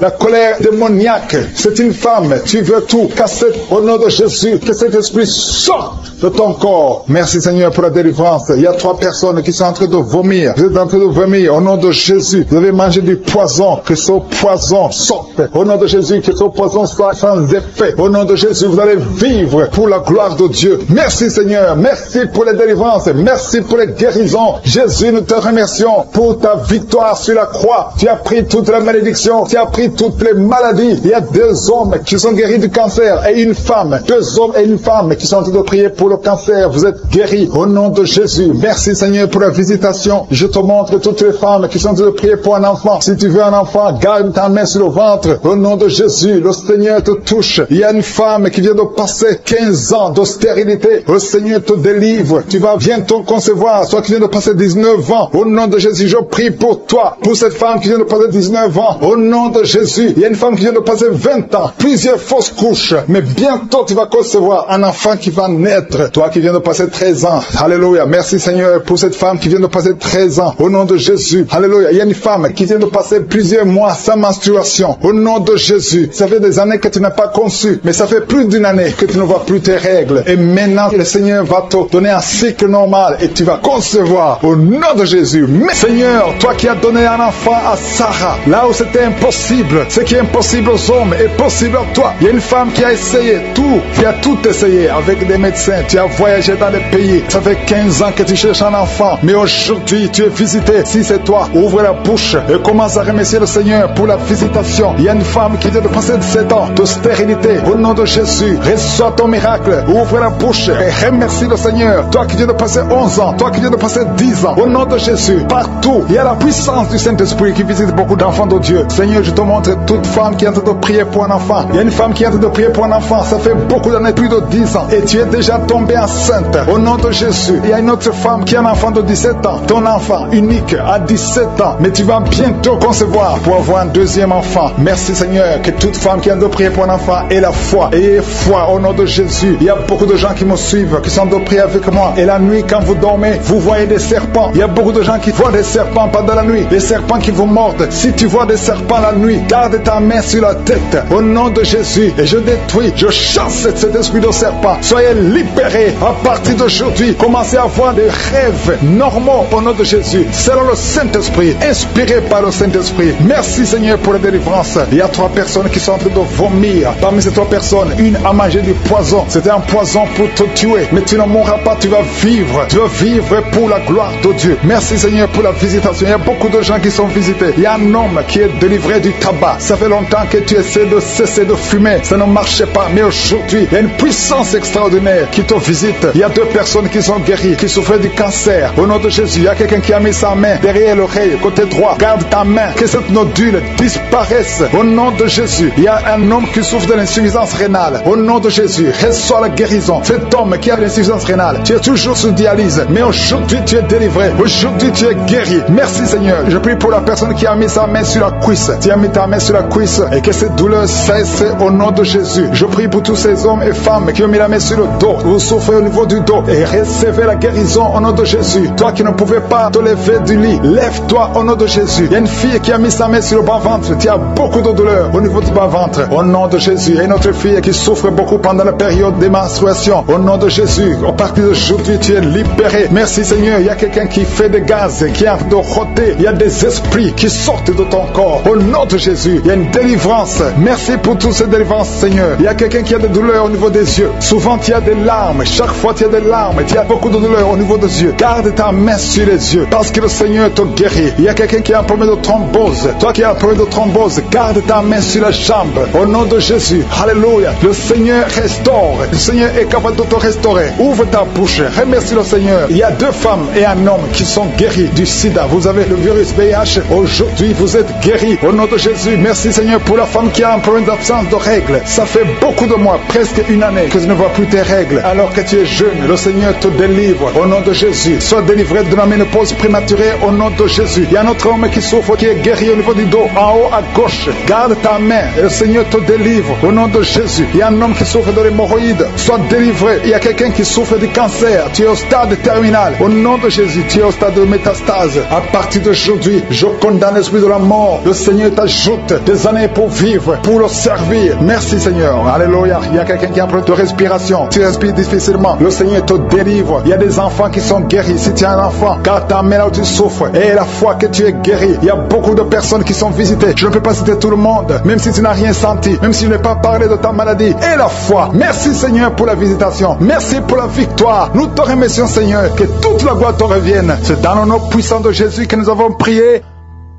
la colère démoniaque. C'est une femme. Tu veux tout casser au nom de Jésus. Que cet esprit sorte de ton corps. Merci Seigneur pour la délivrance. Il y a 3 personnes qui sont en train de vomir. Vous êtes en train de vomir au nom de Jésus. Vous avez mangé du poison. Que ce poison sorte. Au nom de Jésus, que ce poison soit sans effet. Au nom de Jésus, vous allez vivre pour la gloire de Dieu. Merci Seigneur. Merci pour les délivrances. Merci pour les guérisons. Jésus, nous te remercions pour ta victoire sur la croix. Tu as pris toute la malédiction. Tu as pris toutes les maladies. Il y a 2 hommes qui sont guéris du cancer et une femme. 2 hommes et une femme qui sont en train de prier pour le cancer. Vous êtes guéris au nom de Jésus. Merci Seigneur pour la visitation. Je te montre toutes les femmes qui sont en train de prier pour un enfant. Si tu veux un enfant, garde ta main sur le ventre. Au nom de Jésus, le Seigneur te touche. Il y a une femme qui vient de passer 15 ans de stérilité. Le Seigneur te délivre. Tu vas bientôt concevoir. Toi qui viens de passer 19 ans. Au nom de Jésus, je prie pour toi. Pour cette femme qui vient de passer 19 ans. Au nom de Jésus, il y a une femme qui vient de passer 20 ans. Plusieurs fausses couches. Mais bientôt tu vas concevoir un enfant qui va naître. Toi qui viens de passer 13 ans. Alléluia. Merci Seigneur pour cette femme qui vient de passer 13 ans. Au nom de Jésus. Alléluia. Il y a une femme qui vient de passer plusieurs mois sans menstruation. Au nom de Jésus. Ça fait des années que tu n'as pas conçu. Mais ça fait plus d'une année que tu ne vois plus tes règles. Et maintenant, le Seigneur va te donner un cycle normal. Et tu vas concevoir. Au nom de Jésus. Mais Seigneur, toi qui as donné un enfant à Sarah, là où c'était impossible, ce qui est impossible aux hommes est possible à toi. Il y a une femme qui a essayé tout, qui a tout essayé avec des médecins. Tu as voyagé dans les pays. Ça fait 15 ans que tu cherches un enfant. Mais aujourd'hui, tu es visité. Si c'est toi, ouvre la bouche et commence à remercier le Seigneur pour la visitation. Il y a une femme qui vient de passer 7 ans de stérilité. Au nom de Jésus, reçois ton miracle. Ouvre la bouche et remercie le Seigneur. Toi qui viens de passer 11 ans, toi qui viens de passer 10 ans. Au nom de Jésus, partout, il y a la puissance du Saint-Esprit qui visite beaucoup d'enfants de Dieu. Seigneur, je te montre toute femme qui est en train de prier pour un enfant. Il y a une femme qui est en train de prier pour un enfant. Ça fait beaucoup d'années, plus de 10 ans. Et tu es déjà tombée enceinte. Au nom de Jésus, il y a une autre femme qui a un enfant de 17 ans. Ton enfant unique à 17 ans. Mais tu vas bientôt concevoir pour avoir un 2e enfant. Merci Seigneur, que toute femme qui est en train de prier pour un enfant ait la foi. Ayez foi au nom de Jésus. Il y a beaucoup de gens qui me suivent, qui sont en train de prier avec moi. Et la nuit, quand vous dormez, vous voyez des serpents. Il y a beaucoup de gens qui voient des serpents pendant la nuit. Des serpents qui vous mordent. Si tu vois des serpents la nuit, garde ta main sur la tête. Au nom de Jésus. Et je détruis, je chasse cet esprit de serpent. Soyez libérés à partir d'aujourd'hui. Commencez à avoir des rêves normaux au nom de Jésus. Selon le Saint-Esprit. Inspiré par le Saint-Esprit. Merci Seigneur pour la délivrance. Il y a 3 personnes qui sont en train de vomir. Parmi ces 3 personnes, une a mangé du poison. C'était un poison pour te tuer. Mais tu ne mourras pas, tu vas vivre. Tu vas vivre pour la gloire de Dieu. Merci Seigneur pour la visitation. Il y a beaucoup de gens qui sont visités. Il y a un homme qui est délivré du tabac. Ça fait longtemps que tu essaies de cesser de fumer. Ça ne marchait pas. Mais aujourd'hui, il y a une puissance extraordinaire qui te visite. Il y Il y a 2 personnes qui sont guéries, qui souffraient du cancer. Au nom de Jésus, il y a quelqu'un qui a mis sa main derrière l'oreille, côté droit. Garde ta main, que cette nodule disparaisse. Au nom de Jésus, il y a un homme qui souffre de l'insuffisance rénale. Au nom de Jésus, reçois la guérison. Cet homme qui a l'insuffisance rénale, tu es toujours sous dialyse, mais aujourd'hui tu es délivré. Aujourd'hui tu es guéri. Merci Seigneur. Je prie pour la personne qui a mis sa main sur la cuisse. Tu as mis ta main sur la cuisse et que cette douleur cesse au nom de Jésus. Je prie pour tous ces hommes et femmes qui ont mis la main sur le dos. Vous souffrez au niveau du dos et recevez la guérison au nom de Jésus. Toi qui ne pouvais pas te lever du lit, lève-toi au nom de Jésus. Il y a une fille qui a mis sa main sur le bas-ventre. Tu as beaucoup de douleur au niveau du bas-ventre. Au nom de Jésus. Il y a une autre fille qui souffre beaucoup pendant la période des menstruations. Au nom de Jésus. À partir d'aujourd'hui, tu es libéré. Merci Seigneur. Il y a quelqu'un qui fait des gaz, qui est en train de rôter. Il y a des esprits qui sortent de ton corps. Au nom de Jésus. Il y a une délivrance. Merci pour toutes ces délivrances, Seigneur. Il y a quelqu'un qui a des douleurs au niveau des yeux. Souvent, tu as des larmes. Chaque fois, tu as des larmes. Tu as beaucoup de douleurs au niveau des yeux. Garde ta main sur les yeux parce que le Seigneur te guérit. Il y a quelqu'un qui a un problème de thrombose. Toi qui as un problème de thrombose, garde ta main sur la jambe. Au nom de Jésus. Alléluia. Le Seigneur restaure. Le Seigneur est capable de te restaurer. Ouvre ta bouche. Remercie le Seigneur. Il y a 2 femmes et un homme qui sont guéris du sida. Vous avez le virus VIH. Aujourd'hui, vous êtes guéris. Au nom de Jésus. Merci Seigneur pour la femme qui a un problème d'absence de règles. Ça fait beaucoup de mois, presque une année, que tu ne vois plus tes règles. Alors que tu es jeune, le Seigneur te délivre. Au nom de Jésus. Sois délivré de la ménopause prématurée. Au nom de Jésus. Il y a un autre homme qui souffre, qui est guéri au niveau du dos, en haut à gauche. Garde ta main et le Seigneur te délivre. Au nom de Jésus. Il y a un homme qui souffre de l'hémorroïde. Sois délivré. Il y a quelqu'un qui souffre du cancer. Tu es au stade terminal. Au nom de Jésus, tu es au stade de métastase. À partir d'aujourd'hui, je condamne l'esprit de la mort. Le Seigneur t'ajoute des années pour vivre, pour le servir. Merci Seigneur. Alléluia. Il y a quelqu'un qui a un problème de respiration. Tu respires difficilement. Le Seigneur te délivre. Il y a des enfants qui sont guéris. Si tu as un enfant, garde ta main là où tu souffres. Et la fois que tu es guéri, il y a beaucoup de personnes qui sont visitées. Je ne peux pas citer tout le monde, même si tu n'as rien senti, même si je n'ai pas parlé de ta maladie. Et la foi. Merci Seigneur pour la visitation. Merci pour la victoire. Nous te remercions Seigneur. Que toute la gloire te revienne. C'est dans le nom puissant de Jésus que nous avons prié.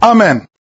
Amen.